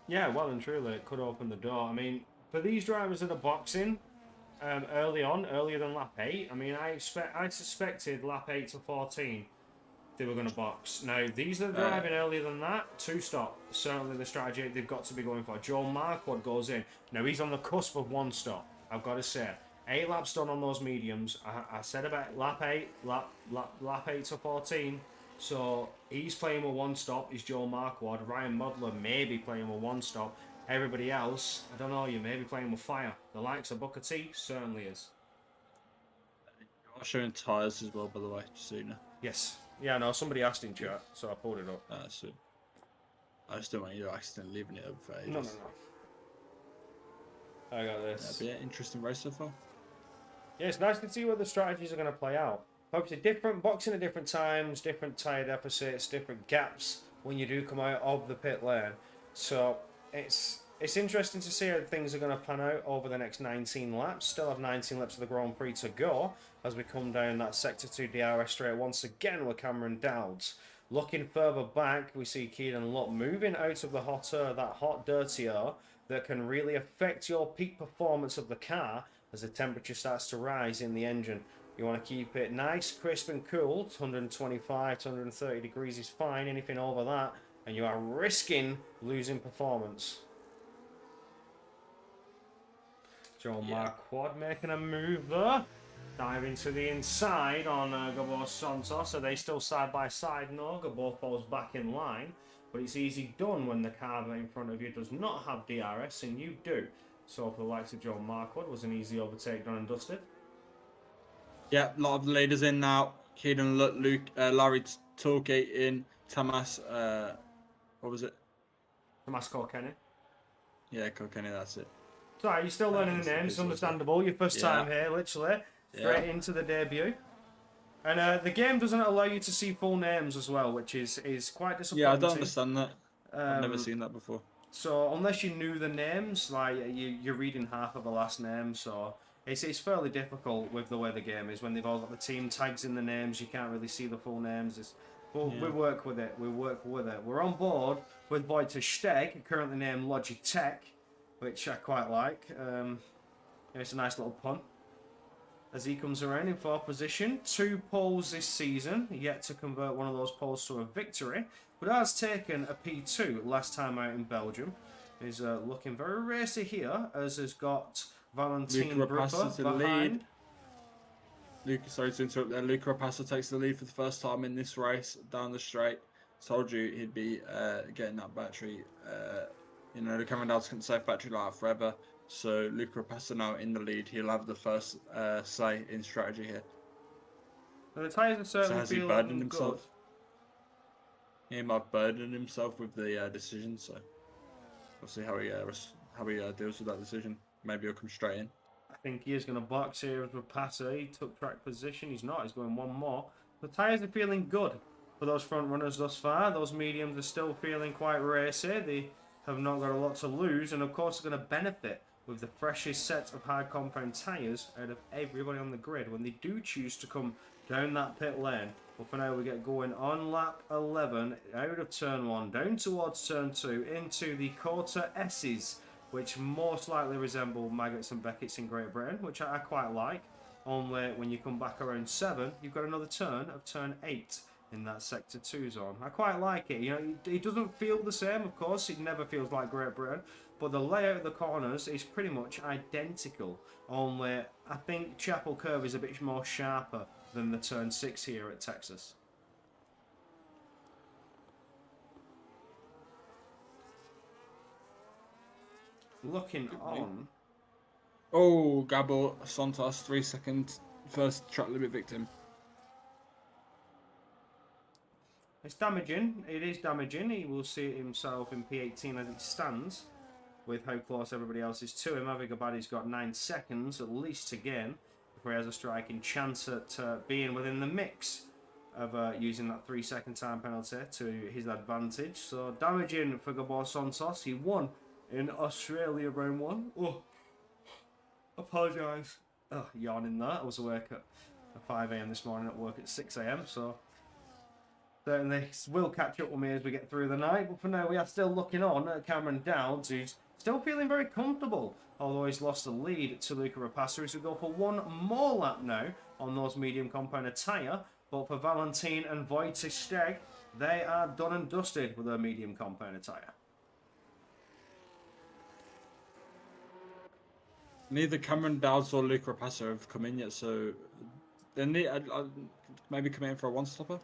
Yeah, well and truly, it could open the door. I mean, for these drivers that are boxing earlier than lap 8, I mean, I suspected lap 8 to 14 they were going to box. Now, these that are driving earlier than that, 2-stop, certainly the strategy they've got to be going for. Joe Marquardt goes in. Now, he's on the cusp of 1 stop, I've got to say. 8 laps done on those mediums. I said about lap 8 to 14. So he's playing with one stop. Is Joe Marquardt. Ryan Modler may be playing with one stop. Everybody else, I don't know. You may be playing with fire. The likes of Booker T certainly is. I'm showing tyres as well, by the way, sooner. Yes. Yeah. No. Somebody asked in chat, so I pulled it up. So I just don't want you accidentally leaving it over for ages. No. I got this. Yeah, interesting race so far. Yeah, it's nice to see where the strategies are going to play out. Obviously, different boxing at different times, different tyre deficits, different gaps when you do come out of the pit lane. So it's interesting to see how things are going to pan out over the next 19 laps. Still have 19 laps of the Grand Prix to go as we come down that Sector 2 DRS straight once again with Cameron Dowds. Looking further back, we see Keelan Lott moving out of the hot air, that hot, dirty air that can really affect your peak performance of the car as the temperature starts to rise in the engine. You want to keep it nice, crisp and cool. 125 to 130 degrees is fine. Anything over that and you are risking losing performance. Joe Marquardt making a move there. Diving to the inside on Gabor Santos. Are they still side by side? No, Gabor falls back in line. But it's easy done when the car in front of you does not have DRS and you do. So for the likes of Joe Marquardt, was an easy overtake done and dusted. Yeah, a lot of the leaders in now. Keelan, Luke, Larry Tollgate in, Tamas, what was it? Tamas Kilkenny. Yeah, Kilkenny, that's it. Sorry, you're still learning the names, it's understandable. Your first time here, literally. Straight into the debut. And the game doesn't allow you to see full names as well, which is quite disappointing. Yeah, I don't understand that. I've never seen that before. So unless you knew the names, like you're reading half of the last name, so it's fairly difficult with the way the game is. When they've all got the team tags in the names, you can't really see the full names. We work with it. We're on board with Wojciech Steg, currently named Logitech, which I quite like. It's a nice little pun. As he comes around in fourth position, 2 poles this season, yet to convert one of those poles to a victory, but has taken a P2 last time out in Belgium. He's looking very racy here, as has got Valentin Bruffer behind. Sorry to interrupt there. Luca Rapace takes the lead for the first time in this race down the straight. Told you he'd be getting that battery. The Cameron Dowds couldn't save battery like that forever. So Luca Rapace now in the lead. He'll have the first say in strategy here. The tyres are certainly has he burdened himself? He might have burdened himself with the decision. So we'll see how he deals with that decision. Maybe he'll come straight in. I think he is going to box here with Rapace. He took track position. He's not. He's going one more. The tyres are feeling good for those front runners thus far. Those mediums are still feeling quite racy. They have not got a lot to lose, and of course, are going to benefit with the freshest set of hard compound tyres out of everybody on the grid when they do choose to come down that pit lane. But for now, we get going on lap 11, out of turn 1, down towards turn 2, into the quarter S's, which most likely resemble Maggots and Beckett's in Great Britain, which I quite like. Only when you come back around 7, you've got another turn of turn 8 in that Sector 2 zone. I quite like it. It doesn't feel the same, of course. It never feels like Great Britain. But the layout of the corners is pretty much identical. Only, I think Chapel Curve is a bit more sharper than the turn 6 here at Texas. Looking on. Oh, Gabor Santos, 3 seconds. First track limit victim. It's damaging. It is damaging. He will see it himself in P18 as it stands, with how close everybody else is to him. Avigabadi's got 9 seconds at least to gain before he has a striking chance at being within the mix of using that 3-second time penalty to his advantage. So damaging for Gabor Santos. He won in Australia round 1. Oh, apologise. Oh, yawning there. I was awake at 5 AM this morning, at work at 6 AM, so certainly will catch up with me as we get through the night. But for now, we are still looking on at Cameron Dowds, who's still feeling very comfortable, although he's lost the lead to Luca Rapace, as we go for one more lap now on those medium compound tyre. But for Valentin and Wojciech Steg, they are done and dusted with their medium compound tyre. Neither Cameron Dowds or Luca Rapace have come in yet, so they need maybe come in for a one-stopper.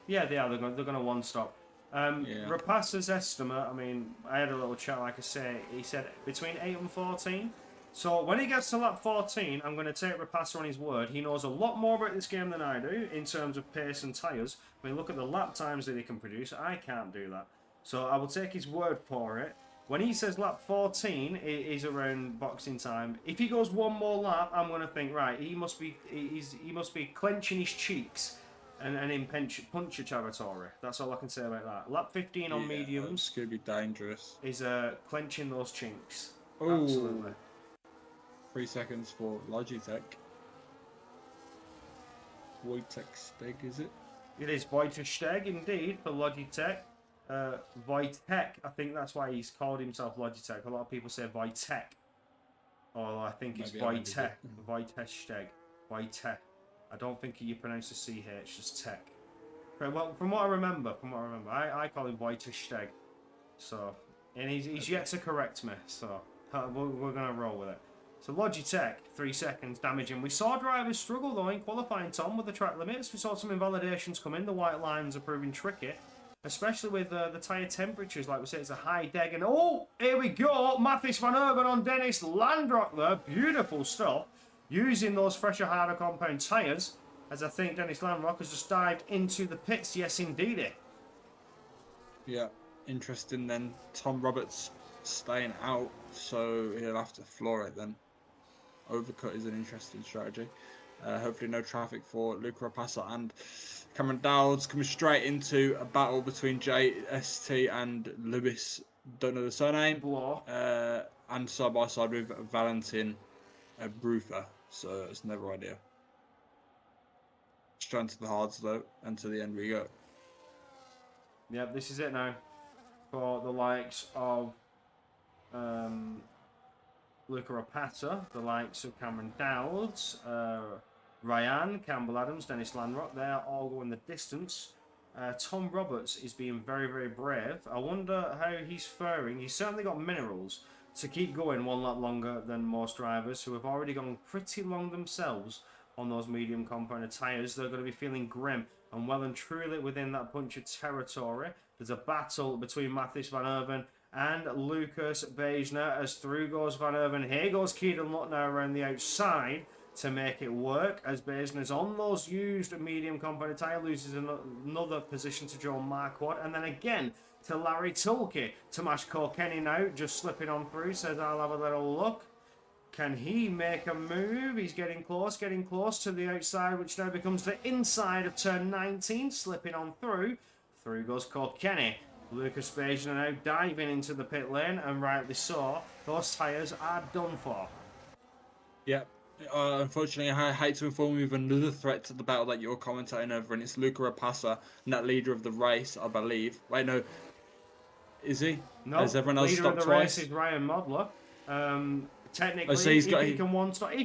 Yeah, they are. They're going to one stop. Yeah. Rapassa's estimate, I mean, I had a little chat, like I say, he said between 8 and 14. So when he gets to lap 14, I'm going to take Rapassa on his word. He knows a lot more about this game than I do in terms of pace and tyres. When you look at the lap times that he can produce, I can't do that. So I will take his word for it. When he says lap 14 is around boxing time, if he goes one more lap, I'm going to think, right, he must be clenching his cheeks and in puncher territory. That's all I can say about that. Lap 15 on mediums. It's going to be dangerous. Is clenching those chinks. Ooh. Absolutely. 3 seconds for Logitech. Wojtek Steg, is it? It is Wojtek Steg, indeed, for Logitech. Wojtek, I think that's why he's called himself Logitech. A lot of people say Wojtek. Or I think it's Wojtek. Wojtek Steg. Wojtek. I don't think you pronounce the CH, just tech. Well, from what I remember, I call him Wojtek Steg. So, and he's yet to correct me, so we're going to roll with it. So Logitech, 3 seconds, damaging. We saw drivers struggle though in qualifying, Tom, with the track limits. We saw some invalidations come in. The white lines are proving tricky, especially with the tyre temperatures. Like we said, it's a high deg. And oh, here we go. Mathis van Urban on Dennis Landrock there. Beautiful stuff. Using those fresher, harder compound tyres. As I think Dennis Landrock has just dived into the pits. Yes, indeedy. Yeah, interesting then. Tom Roberts staying out, so he'll have to floor it then. Overcut is an interesting strategy. Hopefully no traffic for Luca Rapassa and Cameron Dowds coming straight into a battle between JST and Lewis, don't know the surname, and side by side with Valentin Bruffer, so it's never idea. Straight to the hards though, and to the end we go. Yep, this is it now for the likes of Luca Rapassa, the likes of Cameron Dowds, Ryan, Campbell Adams, Dennis Landrock. They're all going the distance. Tom Roberts is being very, very brave. I wonder how he's faring. He's certainly got minerals to keep going one lap longer than most drivers who have already gone pretty long themselves on those medium compounded tyres. They're going to be feeling grim and well and truly within that puncher territory. There's a battle between Mathis van Urban and Lucas Beijner as through goes Van Urban. Here goes Keaton Lutt now around the outside to make it work as Beijner's on those used medium compounded tyre, loses another position to Joe Marquardt, and then again to Larry Tulke. Tomasz Korkenny now just slipping on through, says I'll have a little look. Can he make a move? He's getting close to the outside, which now becomes the inside of turn 19, slipping on through. Through goes Korkenny. Lucas Beijner now diving into the pit lane, and rightly so. Those tyres are done for. Yeah, unfortunately, I hate to inform you of another threat to the battle that you're commentating over, and it's Luca Rapassa, that leader of the race, I believe. Wait, no. Is he? No, has everyone else leader of the twice? race is Ryan Modler. Technically, so if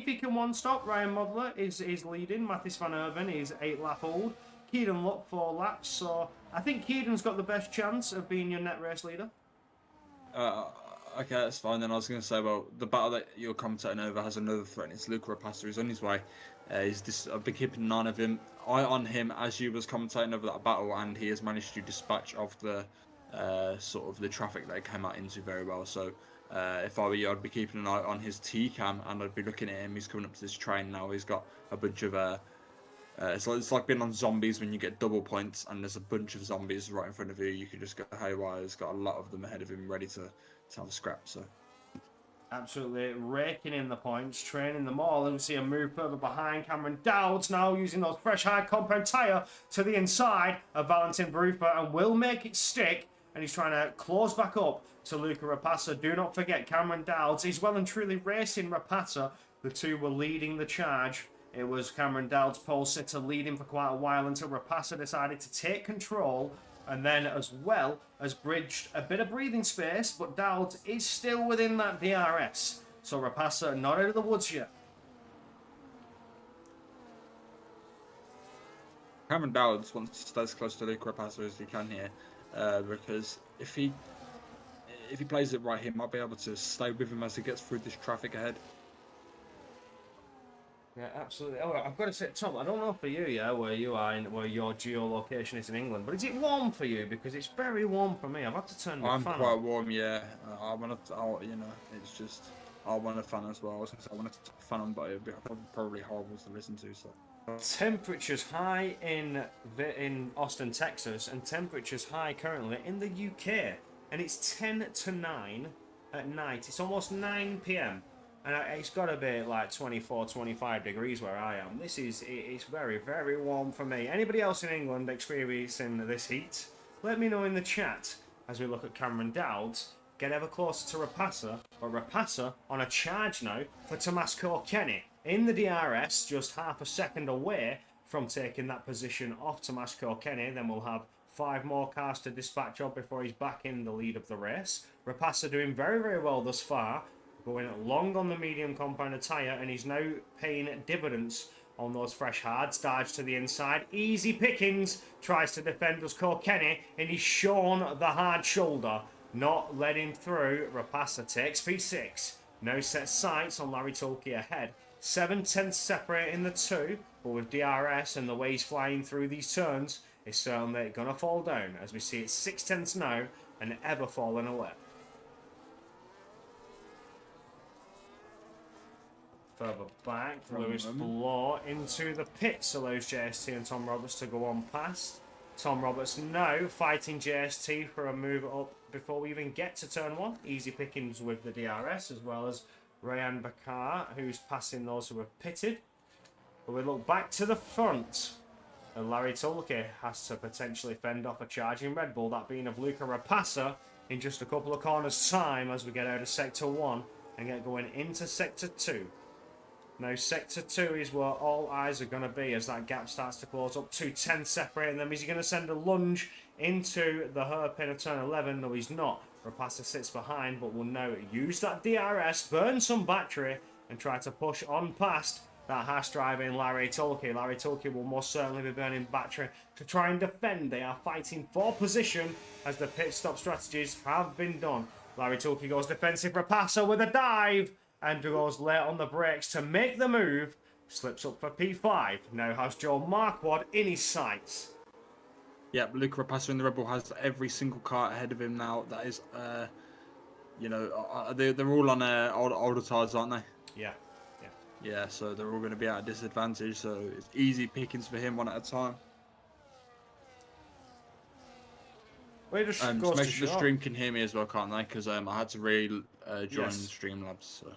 he can one stop, Ryan Modler is leading. Mathis van Urban is 8 lap old. Keaton Lutt 4 laps, so I think Keaton's got the best chance of being your net race leader. Okay, that's fine then. I was going to say, well, the battle that you're commentating over has another threat, and it's Luca Rapassa. He's on his way. I've been keeping an eye on him as you was commentating over that battle, and he has managed to dispatch of the sort of the traffic that he came out into very well. So if I were you, I'd be keeping an eye on his T-cam, and I'd be looking at him. He's coming up to this train now. He's got a bunch of it's like being on zombies when you get double points and there's a bunch of zombies right in front of you. You can just go haywire. He's got a lot of them ahead of him ready to have a scrap. So absolutely raking in the points, training them all. And we see a move further behind. Cameron Dowds now using those fresh high compound tyre to the inside of Valentin Bruffer and will make it stick. And he's trying to close back up to Luca Rapassa. Do not forget Cameron Dowds. He's well and truly racing Rapassa. The two were leading the charge. It was Cameron Dowds, pole sitter, leading for quite a while until Rapassa decided to take control and then as well as bridged a bit of breathing space, but Dowds is still within that DRS. So Rapassa not out of the woods yet. Cameron Dowds wants to stay as close to Luca Rapassa as he can here, because if he plays it right, he might be able to stay with him as he gets through this traffic ahead. Yeah, absolutely. Oh, I've got to say, Tom, I don't know for you, yeah, where you are, where your geolocation is in England, but is it warm for you? Because it's very warm for me. I've had to turn my I'm fan quite on. warm, yeah. I want to, you know, it's just I want a fan as well. I was gonna say I want to fan on, but it'd be probably horrible to listen to. So Temperatures high in Austin, Texas, and temperatures high currently in the UK, and it's 10 to 9 at night. It's almost 9 p.m. and it's got to be like 24, 25 degrees where I am. It's very, very warm for me. Anybody else in England experiencing this heat? Let me know in the chat as we look at Cameron Dowds. Get ever closer to Rapasa, but Rapasa on a charge now for Tomasco Kenny in the DRS, just half a second away from taking that position off Tomasco Kenny. Then we'll have 5 more cars to dispatch up before he's back in the lead of the race. Rapasa doing very, very well thus far, going long on the medium compounder tyre, and he's now paying dividends on those fresh hards. Dives to the inside, easy pickings, tries to defend us Kenny, and he's shown the hard shoulder. Not letting through. Rapasa takes P6. No set sights on Larry Tulkey ahead. 7/10 separate in the two, but with DRS and the way he's flying through these turns, it's certainly going to fall down as we see it's 6/10 now and ever falling away. Further back, Lewis Bloor into the pits allows JST and Tom Roberts to go on past. Tom Roberts now fighting JST for a move up before we even get to turn 1. Easy pickings with the DRS, as well as Rayan Bakar, who's passing those who have pitted. But we look back to the front, and Larry Tulke has to potentially fend off a charging Red Bull, that being of Luca Rapasa, in just a couple of corners' time as we get out of Sector 1 and get going into Sector 2. Now, Sector 2 is where all eyes are going to be as that gap starts to close up to 10 separating them. Is he going to send a lunge into the hairpin of turn 11? No, he's not. Rapasa sits behind, but will now use that DRS, burn some battery, and try to push on past that harsh driving Larry Tulke. Larry Tulke will most certainly be burning battery to try and defend. They are fighting for position as the pit stop strategies have been done. Larry Tulke goes defensive. Rapasa with a dive and goes late on the brakes to make the move. Slips up for P5. Now has Joe Marquardt in his sights. Yep, Luca Rapasa in the Red Bull has every single car ahead of him now. That is, you know, they're all on older tyres, aren't they? Yeah. Yeah, so they're all going to be at a disadvantage. So it's easy pickings for him one at a time. The stream can hear me as well, can't they? Because I had to join Streamlabs. So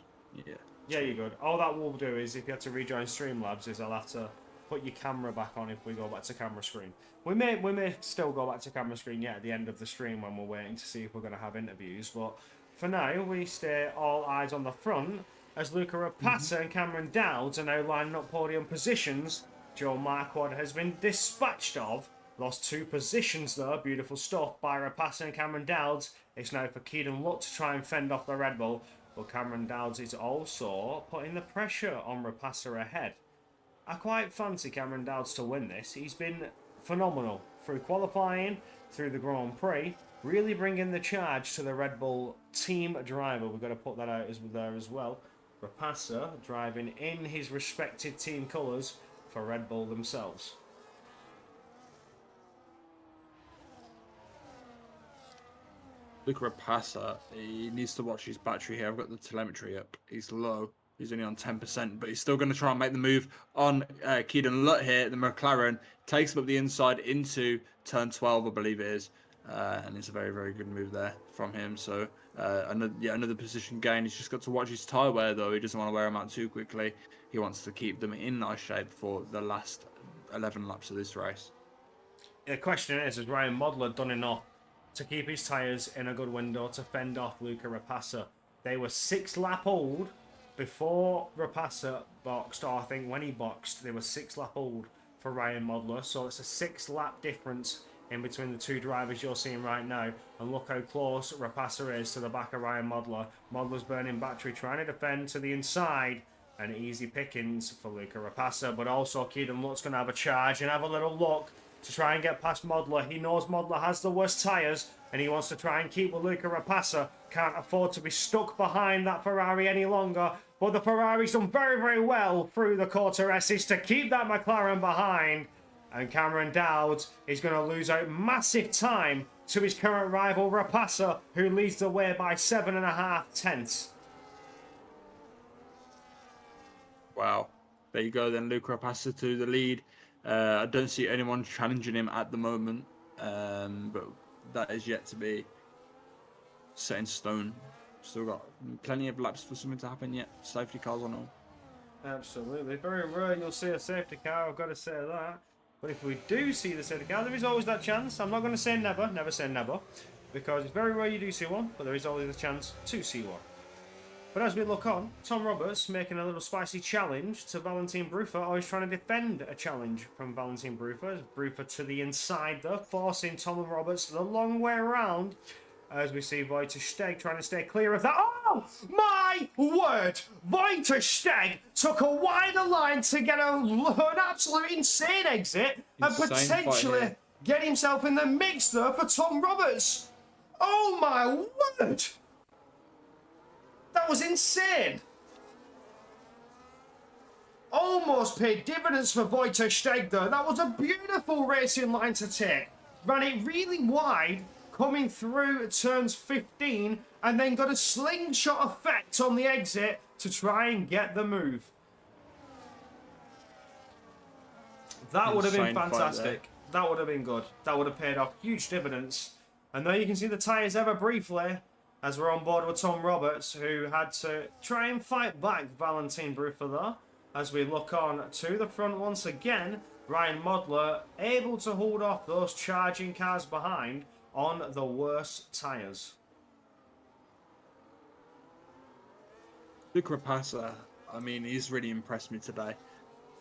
yeah. Yeah, you're good. All that will do is, if you have to rejoin Streamlabs, is I'll have to put your camera back on if we go back to camera screen. We may still go back to camera screen yet at the end of the stream when we're waiting to see if we're going to have interviews. But for now, we stay all eyes on the front as Luca Rapasa and Cameron Dowds are now lining up podium positions. Joe Marquardt has been dispatched of. Lost 2 positions though, beautiful stuff by Rapasa and Cameron Dowds. It's now for Keaton Lutt to try and fend off the Red Bull, but Cameron Dowds is also putting the pressure on Rapasa ahead. I quite fancy Cameron Dowds to win this. He's been phenomenal through qualifying, through the Grand Prix, really bringing the charge to the Red Bull team driver. We've got to put that out there as well. Rapasa driving in his respected team colours for Red Bull themselves. Luca Rapasa, he needs to watch his battery here. I've got the telemetry up. He's low. He's only on 10%, but he's still going to try and make the move on Keaton Lutt here. The McLaren takes him up the inside into turn 12, I believe it is. And it's a very, very good move there from him. So another position gain. He's just got to watch his tyre wear, though. He doesn't want to wear them out too quickly. He wants to keep them in nice shape for the last 11 laps of this race. The question is, has Ryan Modler done enough to keep his tyres in a good window to fend off Luca Rapasa? They were 6 lap old before Rapasa boxed, or I think when he boxed, they were 6 lap old for Ryan Modler. So it's a 6 lap difference in between the 2 drivers you're seeing right now. And look how close Rapasa is to the back of Ryan Modler. Modler's burning battery, trying to defend to the inside. And easy pickings for Luca Rapasa, but also Keaton Lutt's going to have a charge and have a little look to try and get past Modler. He knows Modler has the worst tyres and he wants to try and keep with Luca Rapasa. Can't afford to be stuck behind that Ferrari any longer. But the Ferrari's done very, very well through the quarter S's to keep that McLaren behind. And Cameron Dowd is going to lose out massive time to his current rival Rapasa, who leads the way by 7.5 tenths. Wow. There you go then, Luca Rapasa to the lead. I don't see anyone challenging him at the moment, but that is yet to be set in stone. Still got plenty of laps for something to happen yet. Safety cars on all. Absolutely. Very rare you'll see a safety car, I've got to say that. But if we do see the safety car, there is always that chance. I'm not going to say never, never say never, because it's very rare you do see one, but there is always a chance to see one. But as we look on, Tom Roberts making a little spicy challenge to Valentin Bruffa, or he's trying to defend a challenge from Valentin Bruffa. Bruffa to the inside there, forcing Tom Roberts the long way around. As we see Wojtek Steg trying to stay clear of that. Oh my word! Wojtek Steg took a wider line to get an absolute insane exit and potentially get himself in the mix there for Tom Roberts. Oh my word! That was insane. Almost paid dividends for Wojtek Steg there. That was a beautiful racing line to take. Ran it really wide, coming through turns 15, and then got a slingshot effect on the exit to try and get the move. That would have been fantastic. That would have been good. That would have paid off huge dividends. And there you can see the tyres ever briefly, as we're on board with Tom Roberts, who had to try and fight back Valentin Bruffa there. As we look on to the front once again, Ryan Modler able to hold off those charging cars behind on the worst tyres. Luca Rapasa, I mean, he's really impressed me today.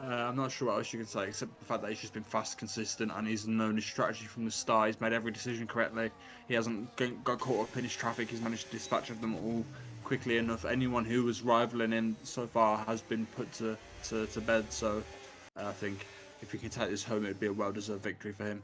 I'm not sure what else you can say, except the fact that he's just been fast, consistent, and he's known his strategy from the start. He's made every decision correctly. He hasn't got caught up in his traffic. He's managed to dispatch of them all quickly enough. Anyone who was rivaling him so far has been put to bed. So I think if he can take this home, it would be a well-deserved victory for him.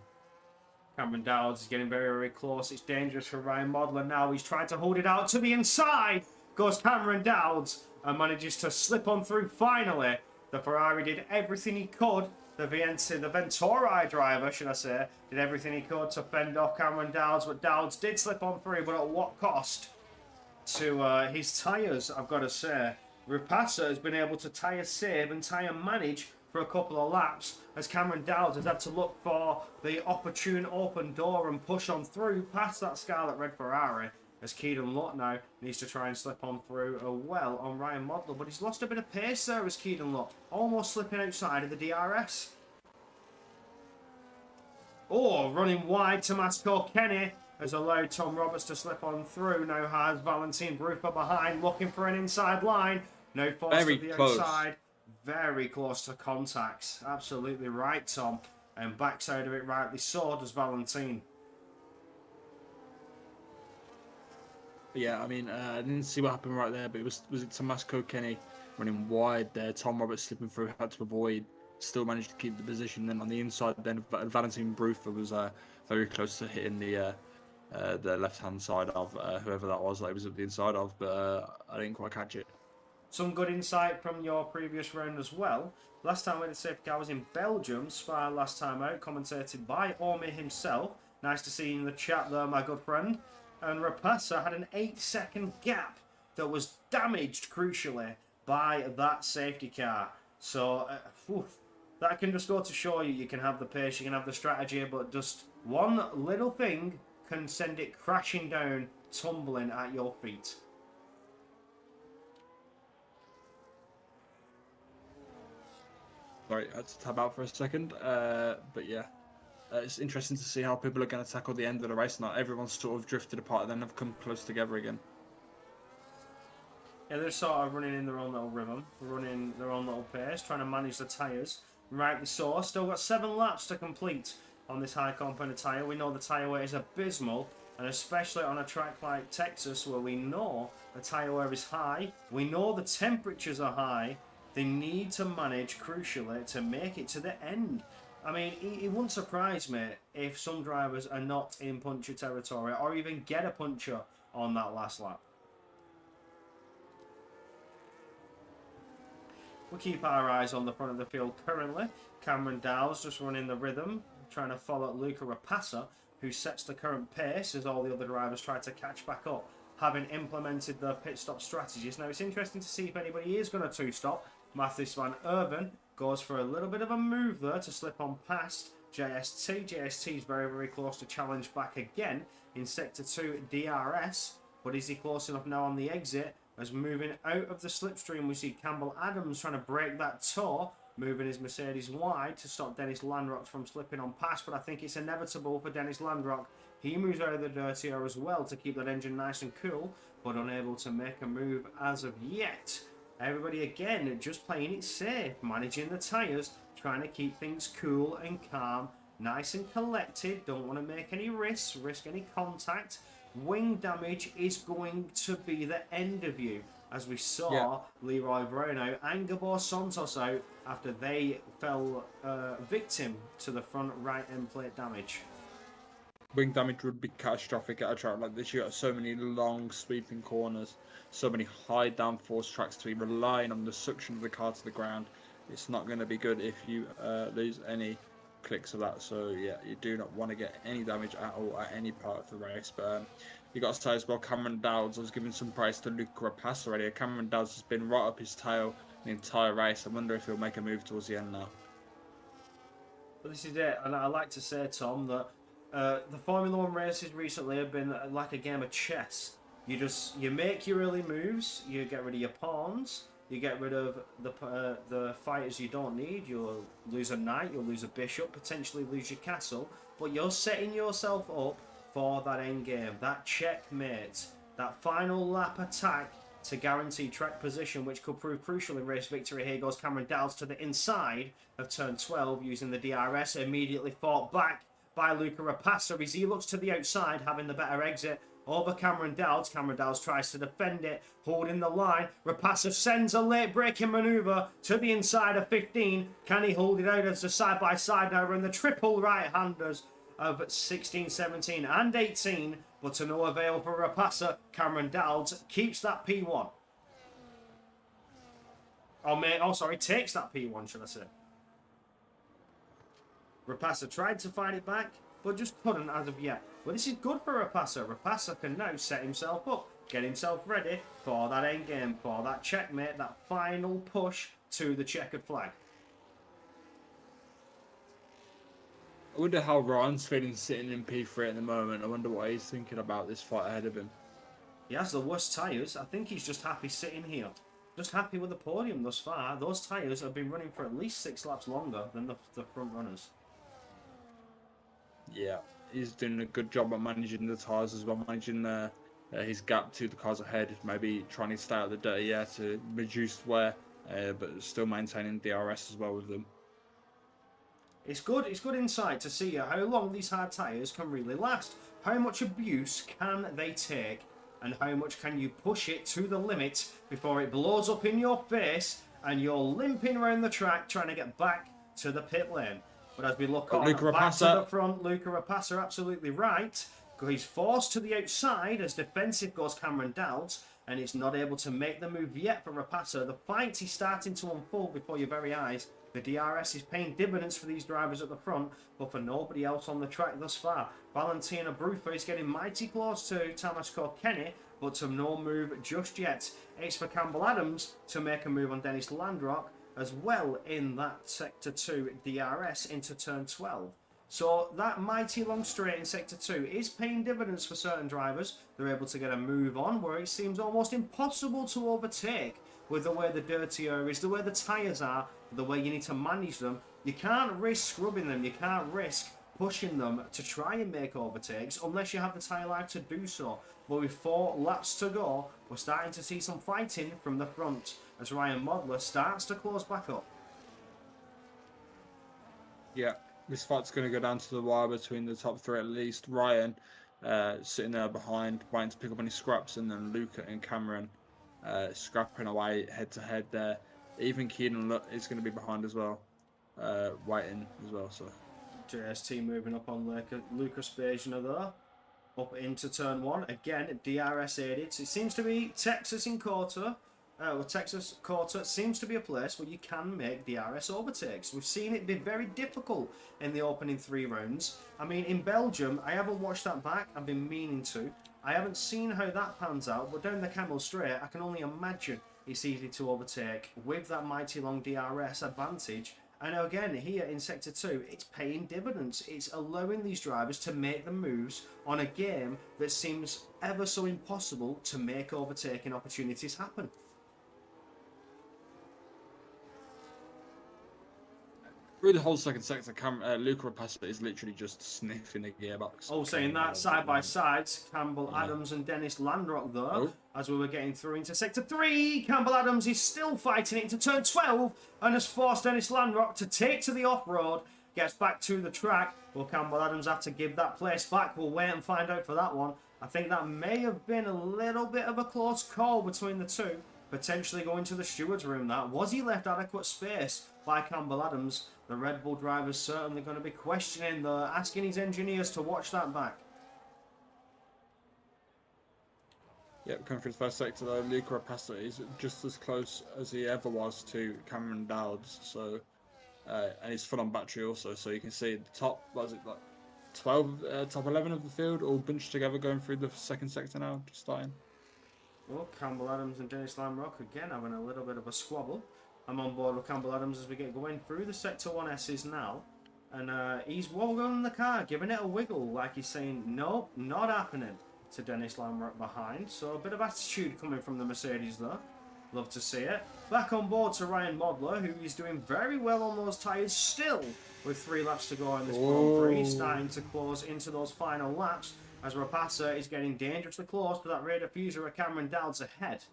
Cameron Dowds is getting very, very close. It's dangerous for Ryan Modler now. He's trying to hold it out to the inside. Goes Cameron Dowds and manages to slip on through finally. The Ferrari did everything he could. The Venturi driver, should I say, did everything he could to fend off Cameron Dowds. But Dowds did slip on through, but at what cost to his tyres, I've got to say. Rapasa has been able to tyre save and tyre manage for a couple of laps, as Cameron Dowds has had to look for the opportune open door and push on through past that Scarlet Red Ferrari, as Keaton Lott now needs to try and slip on through well on Ryan Modler, but he's lost a bit of pace there as Keaton Lott, almost slipping outside of the DRS. Oh, running wide to Masco Kenny has allowed Tom Roberts to slip on through. Now has Valentin Bruffa behind, looking for an inside line. Now forced to the outside. Very close to contacts. Absolutely right, Tom. And backside of it rightly so does Valentin. Yeah, I mean, I didn't see what happened right there, but was it Tommaso Kenny running wide there? Tom Roberts slipping through, had to avoid, still managed to keep the position. Then on the inside, then Valentin Bruffa was very close to hitting the left-hand side of whoever that was that he was at the inside of, but I didn't quite catch it. Some good insight from your previous round as well. Last time we had a safety car was in Belgium, Spa last time out, commentated by Omi himself. Nice to see you in the chat there, my good friend. And Rapasa had an 8-second gap that was damaged, crucially, by that safety car. So, that can just go to show you can have the pace, you can have the strategy, but just one little thing can send it crashing down, tumbling at your feet. Sorry, I had to tab out for a second, but yeah. It's interesting to see how people are going to tackle the end of the race now. Everyone's sort of drifted apart and then have come close together again. Yeah, they're sort of running in their own little rhythm, running their own little pace, trying to manage the tyres. Rightly so. Still got 7 laps to complete on this high compounded tyre. We know the tyre wear is abysmal, and especially on a track like Texas, where we know the tyre wear is high, we know the temperatures are high. They need to manage, crucially, to make it to the end. I mean, it wouldn't surprise me if some drivers are not in puncture territory or even get a puncture on that last lap. We'll keep our eyes on the front of the field currently. Cameron Dow's just running the rhythm, trying to follow Luca Rapassa, who sets the current pace as all the other drivers try to catch back up, having implemented their pit stop strategies. Now, it's interesting to see if anybody is going to two-stop. Mathis van Erven goes for a little bit of a move there to slip on past JST. JST is very, very close to challenge back again in Sector 2 DRS. But is he close enough now on the exit? As moving out of the slipstream, we see Campbell Adams trying to break that toe, moving his Mercedes wide to stop Dennis Landrock from slipping on past. But I think it's inevitable for Dennis Landrock. He moves out of the dirty air as well to keep that engine nice and cool, but unable to make a move as of yet. Everybody again just playing it safe, managing the tyres, trying to keep things cool and calm, nice and collected. Don't want to make any risks, risk any contact. Wing damage is going to be the end of you, as we saw Leroy Brown out and Gabor Santos out after they fell victim to the front right end plate damage. Wing damage would be catastrophic at a track like this. You got so many long sweeping corners, so many high downforce tracks to be relying on the suction of the car to the ground. It's not going to be good if you lose any clicks of that. So yeah, you do not want to get any damage at all at any part of the race. But you got to say as well, Cameron Dowds was giving some praise to Luca Rapassa already. Cameron Dowds has been right up his tail the entire race. I wonder if he'll make a move towards the end now. Well, this is it, and I like to say, Tom, that the Formula 1 races recently have been like a game of chess. You make your early moves, you get rid of your pawns, you get rid of the fighters you don't need. You'll lose a knight, you'll lose a bishop, potentially lose your castle, but you're setting yourself up for that end game, that checkmate, that final lap attack to guarantee track position, which could prove crucial in race victory. Here goes Cameron Dowds to the inside of turn 12 using the DRS, immediately fought back by Luca Rapassa as he looks to the outside, having the better exit over Cameron Dowds. Cameron Dowds tries to defend it, holding the line. Rapassa sends a late braking manoeuvre to the inside of 15. Can he hold it out as the side-by-side now run the triple right-handers of 16, 17 and 18, but to no avail for Rapassa. Cameron Dowds keeps that P1. Takes that P1, should I say. Rapassa tried to fight it back, but just couldn't as of yet. But this is good for Rapassa. Rapassa can now set himself up, get himself ready for that end game, for that checkmate, that final push to the checkered flag. I wonder how Ryan's feeling sitting in P3 at the moment. I wonder what he's thinking about this fight ahead of him. He has the worst tyres. I think he's just happy sitting here. Just happy with the podium thus far. Those tyres have been running for at least 6 laps longer than the front runners. Yeah, he's doing a good job at managing the tyres as well, managing his gap to the cars ahead, maybe trying to stay out of the dirty air to reduce wear, but still maintaining DRS as well with them. It's good insight to see how long these hard tyres can really last. How much abuse can they take, and how much can you push it to the limit before it blows up in your face and you're limping around the track trying to get back to the pit lane. But as we look on back to the front, Luca Rapassa absolutely right. He's forced to the outside as defensive goes Cameron Dowds, and it's not able to make the move yet for Rapassa. The fight is starting to unfold before your very eyes. The DRS is paying dividends for these drivers at the front, but for nobody else on the track thus far. Valentina Bruffa is getting mighty close to Thomas Kenny, but to no move just yet. It's for Campbell Adams to make a move on Dennis Landrock as well in that Sector 2 DRS into turn 12. So that mighty long straight in Sector 2 is paying dividends for certain drivers. They're able to get a move on where it seems almost impossible to overtake with the way the dirty air is, the way the tyres are, the way you need to manage them. You can't risk scrubbing them, you can't risk pushing them to try and make overtakes unless you have the tyre life to do so. But with 4 laps to go, we're starting to see some fighting from the front as Ryan Modler starts to close back up. Yeah, this fight's going to go down to the wire between the top 3 at least. Ryan sitting there behind, waiting to pick up any scraps, and then Luca and Cameron scrapping away head to head there. Even Keenan is going to be behind as well, waiting as well. So JST moving up on Lucas Spagina there. Up into turn 1. Again, DRS aided. So it seems to be Texas in quarter. Texas quarter seems to be a place where you can make DRS overtakes. We've seen it be very difficult in the opening 3 rounds. I mean, in Belgium, I haven't watched that back. I've been meaning to. I haven't seen how that pans out, but down the Camel Straight, I can only imagine it's easy to overtake with that mighty long DRS advantage. And again, here in Sector 2, it's paying dividends. It's allowing these drivers to make the moves on a game that seems ever so impossible to make overtaking opportunities happen. Through the whole second sector, Luca Rapace is literally just sniffing the gearbox. Oh, saying that side by sides, Campbell Adams and Dennis Landrock there, as we were getting through into Sector 3. Campbell Adams is still fighting it into turn 12 and has forced Dennis Landrock to take to the off-road, gets back to the track. Will Campbell Adams have to give that place back? We'll wait and find out for that one. I think that may have been a little bit of a close call between the two. Potentially going to the steward's room, that. Was he left adequate space by Campbell Adams? The Red Bull driver's certainly going to be questioning, asking his engineers to watch that back. Yep, coming through the first sector though, Luca Rapace is just as close as he ever was to Cameron Dowds. So, and he's full on battery also. So you can see the top, what is it, like 12, top 11 of the field all bunched together going through the second sector now, just starting. Well, Campbell Adams and Dennis Landrock again having a little bit of a squabble. I'm on board with Campbell Adams as we get going through the Sector 1 S's now. And he's wobbling the car, giving it a wiggle, like he's saying, nope, not happening, to Dennis Landrock behind. So a bit of attitude coming from the Mercedes there. Love to see it. Back on board to Ryan Modler, who is doing very well on those tyres still, with 3 laps to go in this Grand Prix, starting to close into those final laps, as Rapace is getting dangerously close to that rear diffuser of Cameron Dowds ahead.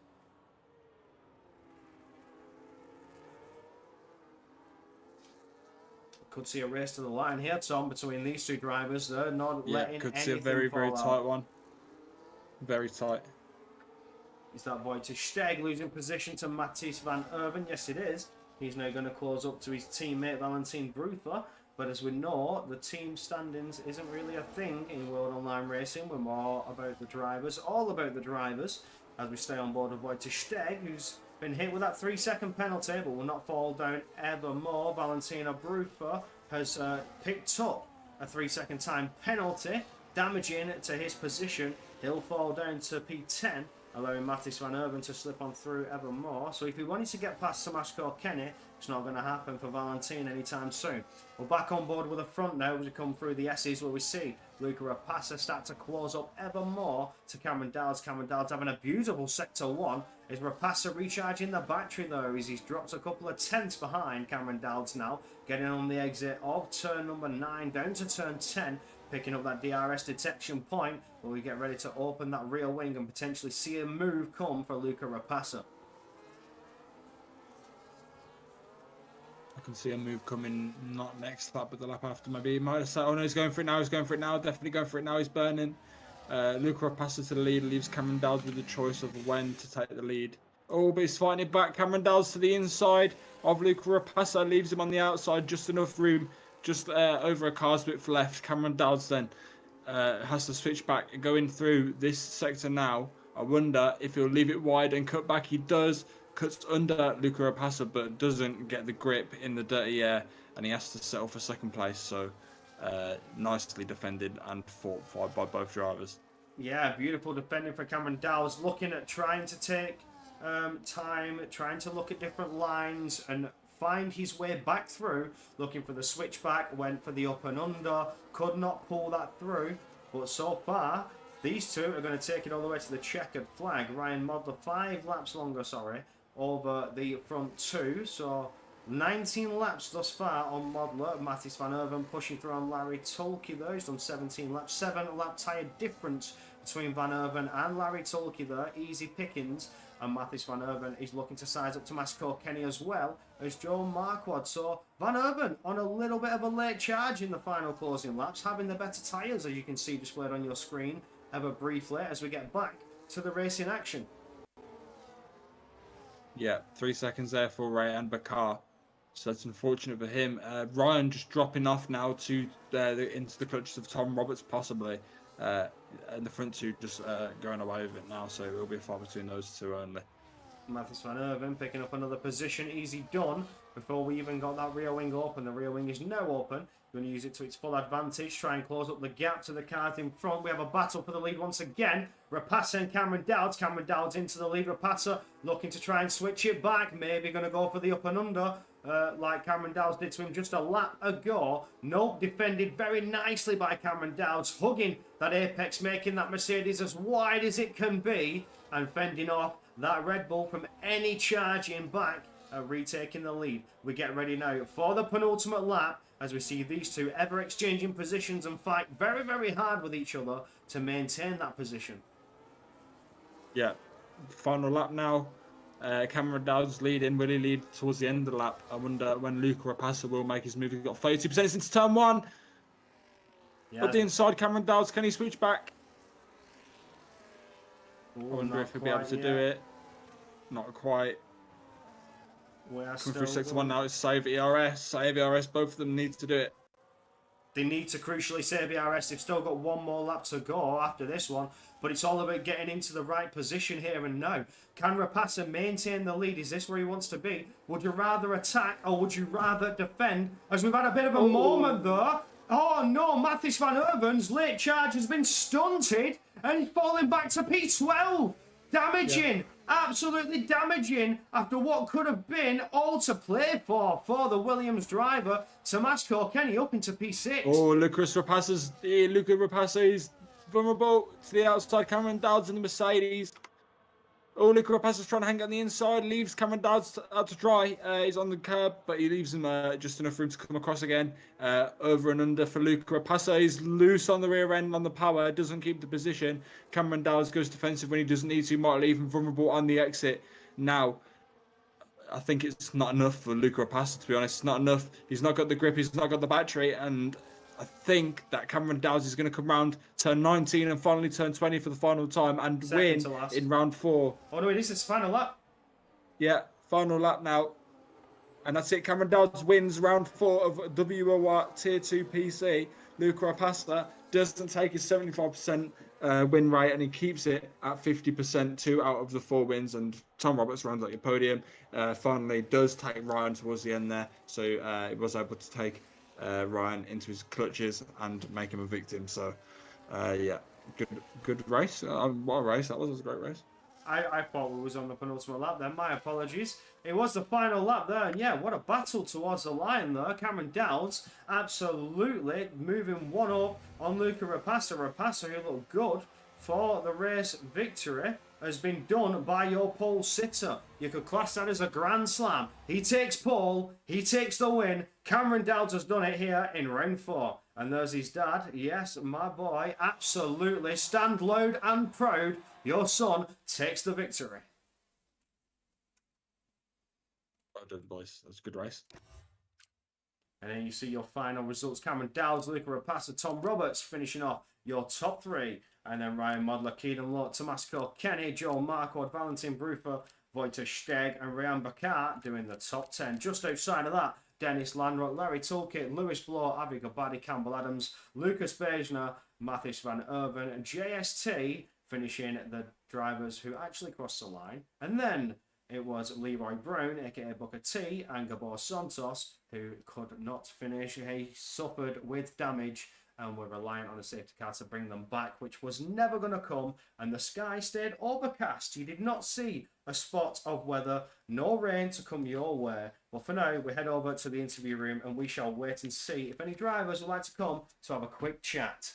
Could see a race to the line here, Tom, between these two drivers. They're not letting could anything see a very, very fall tight out. one. Very tight. Is that Wojciech Steg losing position to Matthijs van Erven? Yes, it is. He's now going to close up to his teammate Valentin Bruther. But as we know, the team standings isn't really a thing in World Online Racing. We're more about the drivers, all about the drivers, as we stay on board with Wojciech Steg, who's been hit with that 3-second penalty, but will not fall down ever more. Valentina Bruther has picked up a 3-second time penalty, damaging to his position. He'll fall down to P10, allowing Matthijs van Erven to slip on through ever more. So if he wanted to get past Tomasz Kenny, it's not going to happen for Valentin anytime soon. We're back on board with the front now as we come through the S's, where we see Luca Rapace start to close up ever more to Cameron Dowds. Cameron Dowds having a beautiful Sector 1. Is Rapace recharging the battery though, as he's dropped a couple of tenths behind Cameron Dowds now, getting on the exit of turn number 9 down to turn 10, picking up that DRS detection point, where we get ready to open that rear wing and potentially see a move come for Luca Rapace. I can see a move coming, not next lap, but the lap after. Maybe he might have said, oh no, he's going for it now, he's going for it now, definitely going for it now, he's burning. Luca Rapace to the lead, leaves Cameron Dowds with the choice of when to take the lead. Oh, but he's fighting it back. Cameron Dowds to the inside of Luca Rapace, leaves him on the outside, just enough room, just over a car's width left. Cameron Dowds then has to switch back, going through this sector now. I wonder if he'll leave it wide and cut back. He does. Cuts under Luca Rapace, but doesn't get the grip in the dirty air, and he has to settle for second place. So nicely defended and fought by both drivers. Yeah, beautiful defending for Cameron Dowds, looking at trying to take time, trying to look at different lines and find his way back through, looking for the switchback, went for the up and under, could not pull that through, but so far these two are going to take it all the way to the checkered flag. Ryan Modler 5 laps longer, over the front two, so 19 laps thus far on Modler. Matthijs van Erven pushing through on Larry Tulke there. He's done 17 laps. 7-lap tyre difference between Van Erven and Larry Tulke there. Easy pickings. And Matthijs van Erven is looking to size up to Tomasz Kenny as well as Joe Marquardt. So Van Erven on a little bit of a late charge in the final closing laps, having the better tyres, as you can see displayed on your screen ever briefly as we get back to the racing action. Yeah, 3 seconds there for Rayan Bakar. So that's unfortunate for him. Ryan just dropping off now to into the clutches of Tom Roberts, possibly. And the front two just going away with it now. So it'll be a fight between those two only. Mathis van Erven picking up another position. Easy done before we even got that rear wing open. The rear wing is now open. Going to use it to its full advantage. Try and close up the gap to the cars in front. We have a battle for the lead once again. Rapasa and Cameron Dowds. Cameron Dowds into the lead. Rapasa looking to try and switch it back. Maybe going to go for the up and under. Like Cameron Dowds did to him just a lap ago. Nope, defended very nicely by Cameron Dowds, hugging that apex, making that Mercedes as wide as it can be, and fending off that Red Bull from any charging back, retaking the lead. We get ready now for the penultimate lap, as we see these two ever exchanging positions and fight very, very hard with each other to maintain that position. Yeah, final lap now. Cameron Dowds leading. Will he lead towards the end of the lap? I wonder when Luca Rapasa will make his move. He's got 32% into turn one. Yeah. But the inside, Cameron Dowds, can he switch back? Ooh, I wonder if he'll be able to do it. Not quite. Coming through sector one now, it's save ERS. Save ERS, both of them need to do it. They need to crucially save ERS. They've still got one more lap to go after this one. But it's all about getting into the right position here and now. Can Rapasa maintain the lead? Is this where he wants to be? Would you rather attack or would you rather defend? As we've had a bit of a moment there. Oh no, Mathis van Erven's late charge has been stunted and he's falling back to P12. Damaging. Yeah. Absolutely damaging after what could have been all to play for the Williams driver. Tomasco Kenny up into P6. Oh, Luca Rapasa is vulnerable to the outside. Cameron Dowds in the Mercedes. Oh, Luca Rapasa's trying to hang on the inside. Leaves Cameron Dowds out to dry. He's on the curb, but he leaves him just enough room to come across again. Over and under for Luca Rapasa. He's loose on the rear end on the power. Doesn't keep the position. Cameron Dowds goes defensive when he doesn't need to. Might leave him vulnerable on the exit. Now, I think it's not enough for Luca Rapasa, to be honest. It's not enough. He's not got the grip. He's not got the battery. And I think that Cameron Dowds is going to come round, turn 19 and finally turn 20 for the final time and win in round 4. Oh no, it is his final lap. Yeah, final lap now. And that's it. Cameron Dowds wins round 4 of WOR Tier 2 PC. Luca Rapasa doesn't take his 75% win rate and he keeps it at 50%, 2 out of the 4 wins. And Tom Roberts rounds out your podium. Finally does take Ryan towards the end there. So he was able to take Ryan into his clutches and make him a victim. So yeah, good race. What a race that was. It was a great race. I thought we was on the penultimate lap then. My apologies. It was the final lap there, and yeah, what a battle towards the line there. Cameron Dowds absolutely moving one up on Luca Rapasa. Rapasa, who looked good for the race victory, has been done by your pole sitter. You could class that as a grand slam. He takes pole, he takes the win. Cameron Dowds has done it here in round 4. And there's his dad. Yes, my boy, absolutely. Stand loud and proud. Your son takes the victory. Well done, boys. That was a good race. And then you see your final results. Cameron Dowds, Luca Rapasa, Tom Roberts finishing off your top 3. And then Ryan Modler, Keelan Lott, Tomasco Kenny, Joel Marquardt, Valentin Bruffer, Wojtek Steg, and Ryan Bakar doing the top 10. Just outside of that, Dennis Landrock, Larry Toolkit, Lewis Bloor, Avi Gabadi, Campbell Adams, Lucas Bejner, Mathis van Erven, and JST finishing the drivers who actually crossed the line. And then it was Leroy Brown, aka Booker T, and Gabor Santos, who could not finish. He suffered with damage and were reliant on a safety car to bring them back, which was never going to come. And the sky stayed overcast. You did not see a spot of weather, no rain to come your way. But for now, we head over to the interview room and we shall wait and see if any drivers would like to come to have a quick chat.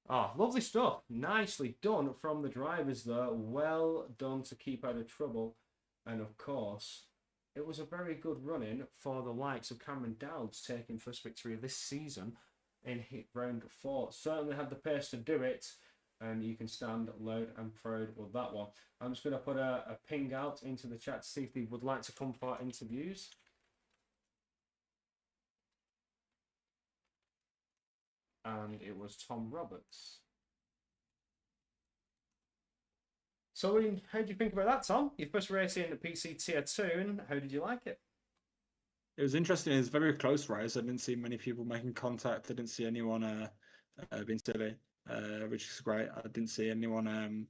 Oh, lovely stuff. Nicely done from the drivers there. Well done to keep out of trouble. And of course, it was a very good run-in for the likes of Cameron Dowds taking first victory of this season in round 4. Certainly had the pace to do it, and you can stand loud and proud with that one. I'm just going to put a ping out into the chat to see if they would like to come for interviews. And it was Tom Roberts. So how do you think about that, Tom? Your first race in the PC Tier 2, and how did you like it? It was interesting. It was a very close race. I didn't see many people making contact. I didn't see anyone being silly, which is great. I didn't see anyone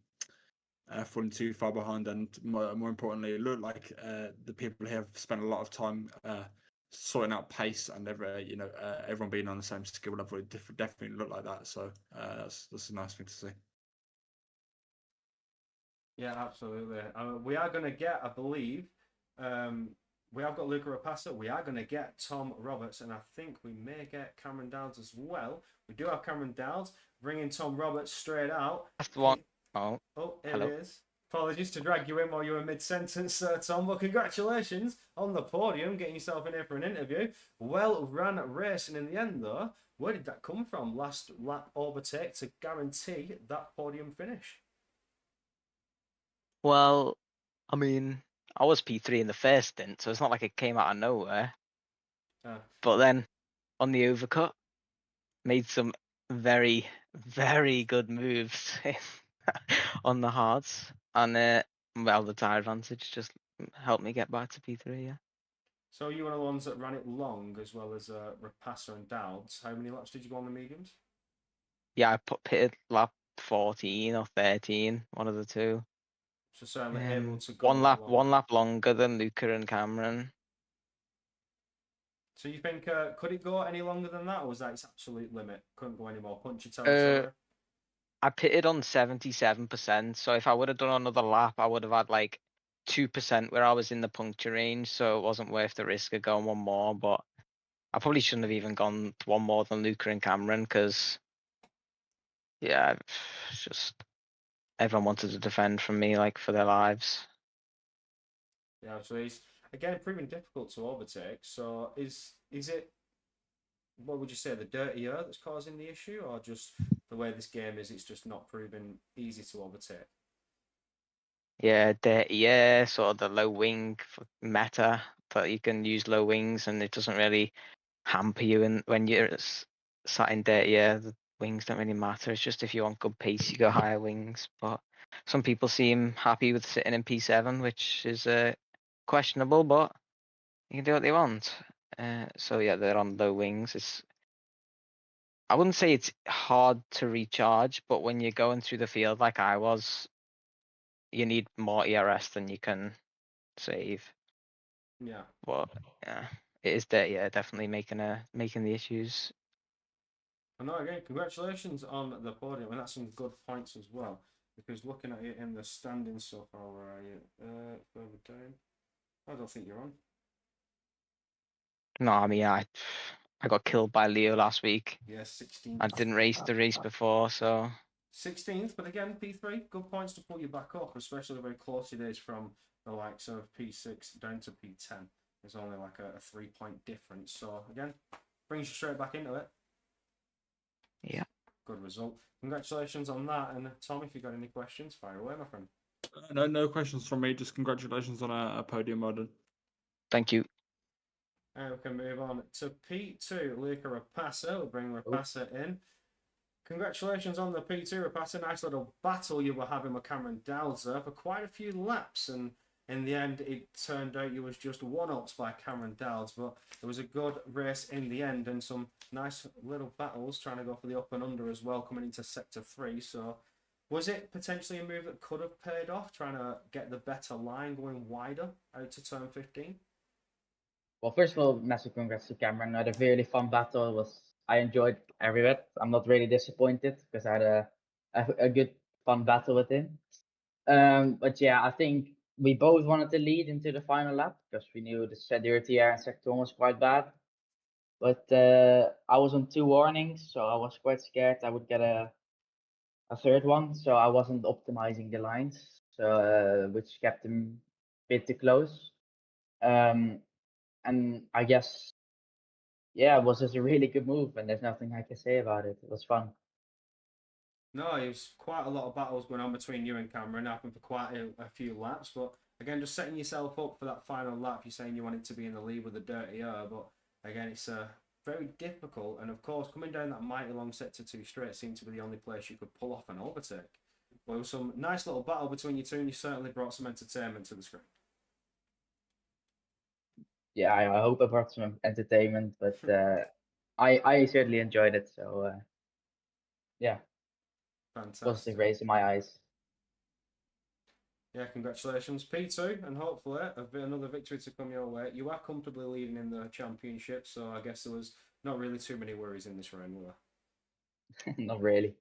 falling too far behind, and more importantly, it looked like the people here have spent a lot of time sorting out pace and everyone being on the same skill level. It definitely looked like that. So that's a nice thing to see. Yeah, absolutely. We are going to get, I believe, we have got Luca Rapace. We are going to get Tom Roberts, and I think we may get Cameron Dowds as well. We do have Cameron Dowds, bringing Tom Roberts straight out. That's the one. Oh, Here hello. he is. Apologies to drag you in while you were mid-sentence, Tom, but congratulations on the podium, getting yourself in here for an interview. Well ran racing in the end, though. Where did that come from? Last lap overtake to guarantee that podium finish. Well, I mean, I was P3 in the first stint, so it's not like it came out of nowhere. But then on the overcut, made some very, very good moves on the hards, and the tire advantage just helped me get back to P3. Yeah. So you were one of the ones that ran it long as well as Rapassa and Dowds. How many laps did you go on the mediums? Yeah, I pitted lap 14 or 13, one of the two. So certainly able to go that long. One lap longer than Luca and Cameron. So you think could it go any longer than that, or was that its absolute limit? Couldn't go any more punchy territory. I pitted on 77%, so if I would have done another lap, I would have had like 2% where I was in the puncture range, so it wasn't worth the risk of going one more. But I probably shouldn't have even gone one more than Luca and Cameron, because yeah, it's just everyone wanted to defend from me like for their lives. Yeah, so he's again proving difficult to overtake. So is it, what would you say, the dirty air that's causing the issue, or just the way this game is, it's just not proving easy to overtake? Yeah, sort of the low wing meta, that you can use low wings and it doesn't really hamper you when you're sat in dirty air. The wings don't really matter. It's just if you want good pace, you go higher wings. But some people seem happy with sitting in P7, which is questionable, but you can do what they want. So yeah, they're on low wings. I wouldn't say it's hard to recharge, but when you're going through the field like I was, you need more ERS than you can save. Yeah. But yeah, it is there. Yeah, definitely making the issues. I know, again, congratulations on the podium, and that's some good points as well. Because looking at it in the standings so far, where are you? Further down. I don't think you're on. No, I mean I got killed by Leo last week. Yeah, 16th. I didn't race the race before, so 16th, but again, P3, good points to pull you back up, especially very close it is from the likes of P6 down to P10. There's only like a 3-point difference. So again, brings you straight back into it. yeah. Good result. Congratulations on that. And Tom, if you got any questions, fire away, my friend. No questions from me. Just congratulations on a podium, Modern. Thank you. And we can move on to P2, Luca Rapace. We'll bring Rapace in. Congratulations on the P2, Rapace. Nice little battle you were having with Cameron Dowds there for quite a few laps. And in the end, it turned out you was just one-ups by Cameron Dowds. But it was a good race in the end and some nice little battles trying to go for the up and under as well coming into Sector 3. So was it potentially a move that could have paid off, trying to get the better line going wider out to turn 15? Well, first of all, massive congrats to Cameron. I had a really fun battle. I enjoyed every bit. I'm not really disappointed because I had a good fun battle with him. But yeah, I think we both wanted to lead into the final lap because we knew the dirty air in sector 1 was quite bad. But I was on 2 warnings, so I was quite scared I would get a third one. So I wasn't optimizing the lines, so which kept them a bit too close. And I guess, yeah, it was just a really good move, and there's nothing I can say about it. It was fun. No, it was quite a lot of battles going on between you and Cameron, happened for quite a few laps. But again, just setting yourself up for that final lap, you're saying you wanted to be in the lead with the dirty air, but again, it's very difficult. And of course, coming down that mighty long sector 2 straight seemed to be the only place you could pull off an overtake. Well, it was some nice little battle between you two, and you certainly brought some entertainment to the screen. Yeah, I hope I brought some entertainment, but I certainly enjoyed it. So yeah, Fantastic. positive race in my eyes. Yeah, congratulations, P2, and hopefully another victory to come your way. You are comfortably leading in the championship, so I guess there was not really too many worries in this round, were there? Not really.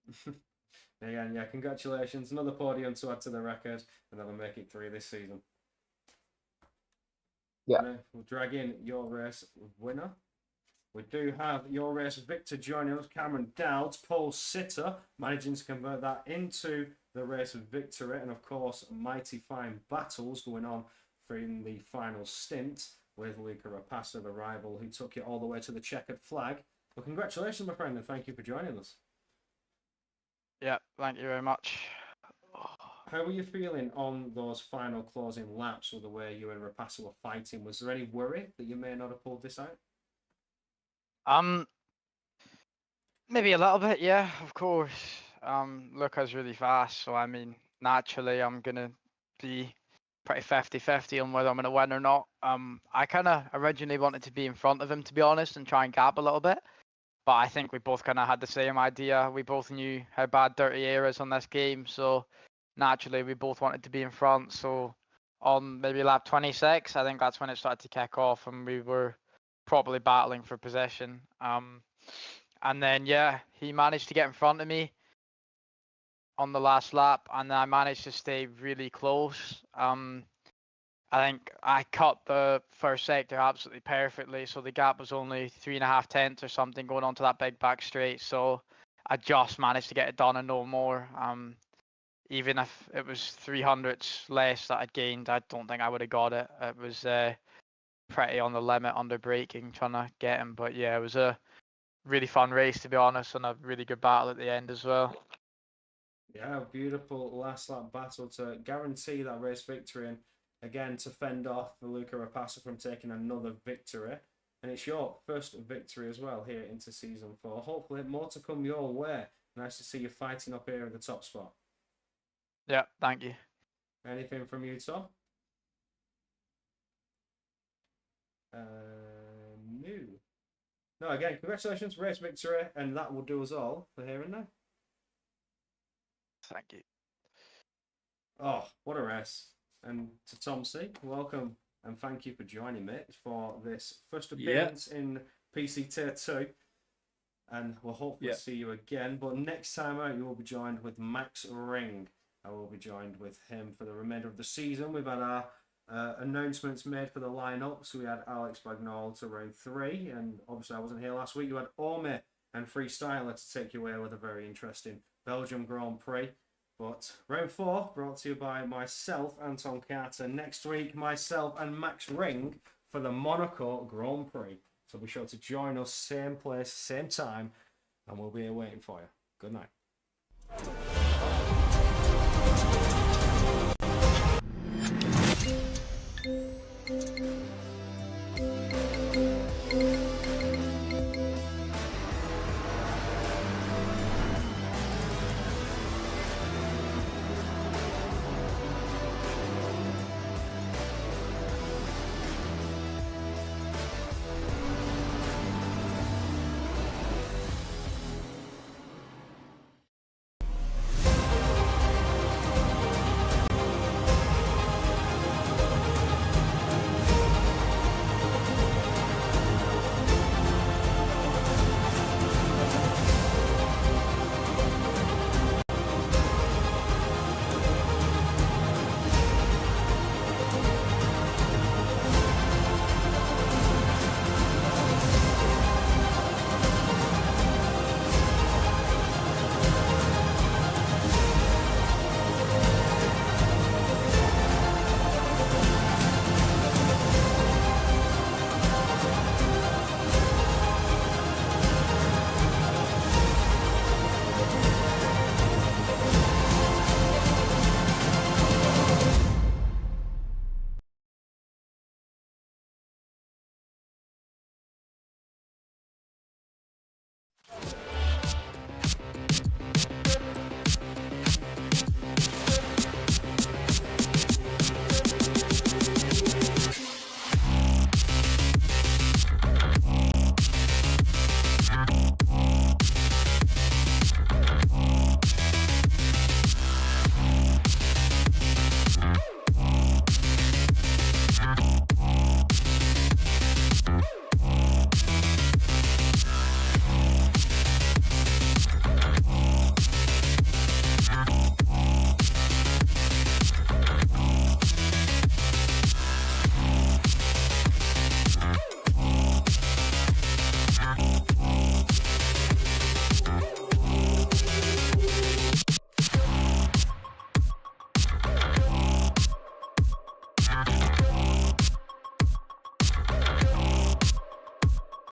Again, yeah, congratulations. Another podium to add to the record, and that'll make it 3 this season. Yeah. Now, we'll drag in your race winner. We do have your race victor joining us, Cameron Dowds, pole sitter, managing to convert that into the race of victory, and of course, mighty fine battles going on in the final stint with Luca Rapace, the rival who took it all the way to the checkered flag. Well, congratulations, my friend, and thank you for joining us. Yeah, thank you very much. How were you feeling on those final closing laps with the way you and Rapace were fighting? Was there any worry that you may not have pulled this out? Maybe a little bit, yeah, of course. Luca's really fast, so I mean, naturally, I'm gonna be pretty 50-50 on whether I'm gonna win or not. I kind of originally wanted to be in front of him, to be honest, and try and gap a little bit. But I think we both kind of had the same idea. We both knew how bad Dirty Air is on this game, so naturally we both wanted to be in front. So on maybe lap 26, I think that's when it started to kick off, and we were properly battling for possession. And then yeah, he managed to get in front of me on the last lap, and I managed to stay really close. I think I cut the first sector absolutely perfectly, so the gap was only 3.5 tenths or something going on to that big back straight. So I just managed to get it done and no more. Even if it was 300ths less that I'd gained, I don't think I would have got it. It was pretty on the limit under braking, trying to get him. But yeah, it was a really fun race, to be honest, and a really good battle at the end as well. Yeah, beautiful last lap battle to guarantee that race victory, and again to fend off Luca Rapace from taking another victory. And it's your first victory as well here into season 4. Hopefully more to come your way. Nice to see you fighting up here at the top spot. Yeah, thank you. Anything from you, Tom? No. No, again, congratulations, race victory, and that will do us all for here and now. Thank you. Oh, what a race. And to Tom C, welcome and thank you for joining me for this first appearance in PC Tier 2. And we'll hopefully see you again. But next time out, you will be joined with Max Ring. I will be joined with him for the remainder of the season. We've had our announcements made for the lineup. So we had Alex Bagnall to round 3. And obviously I wasn't here last week. You had Orme and Freestyler to take you away with a very interesting Belgium Grand Prix. But round 4 brought to you by myself, Anton Carter. Next week, myself and Max Ring for the Monaco Grand Prix. So be sure to join us, same place, same time, and we'll be here waiting for you. Good night.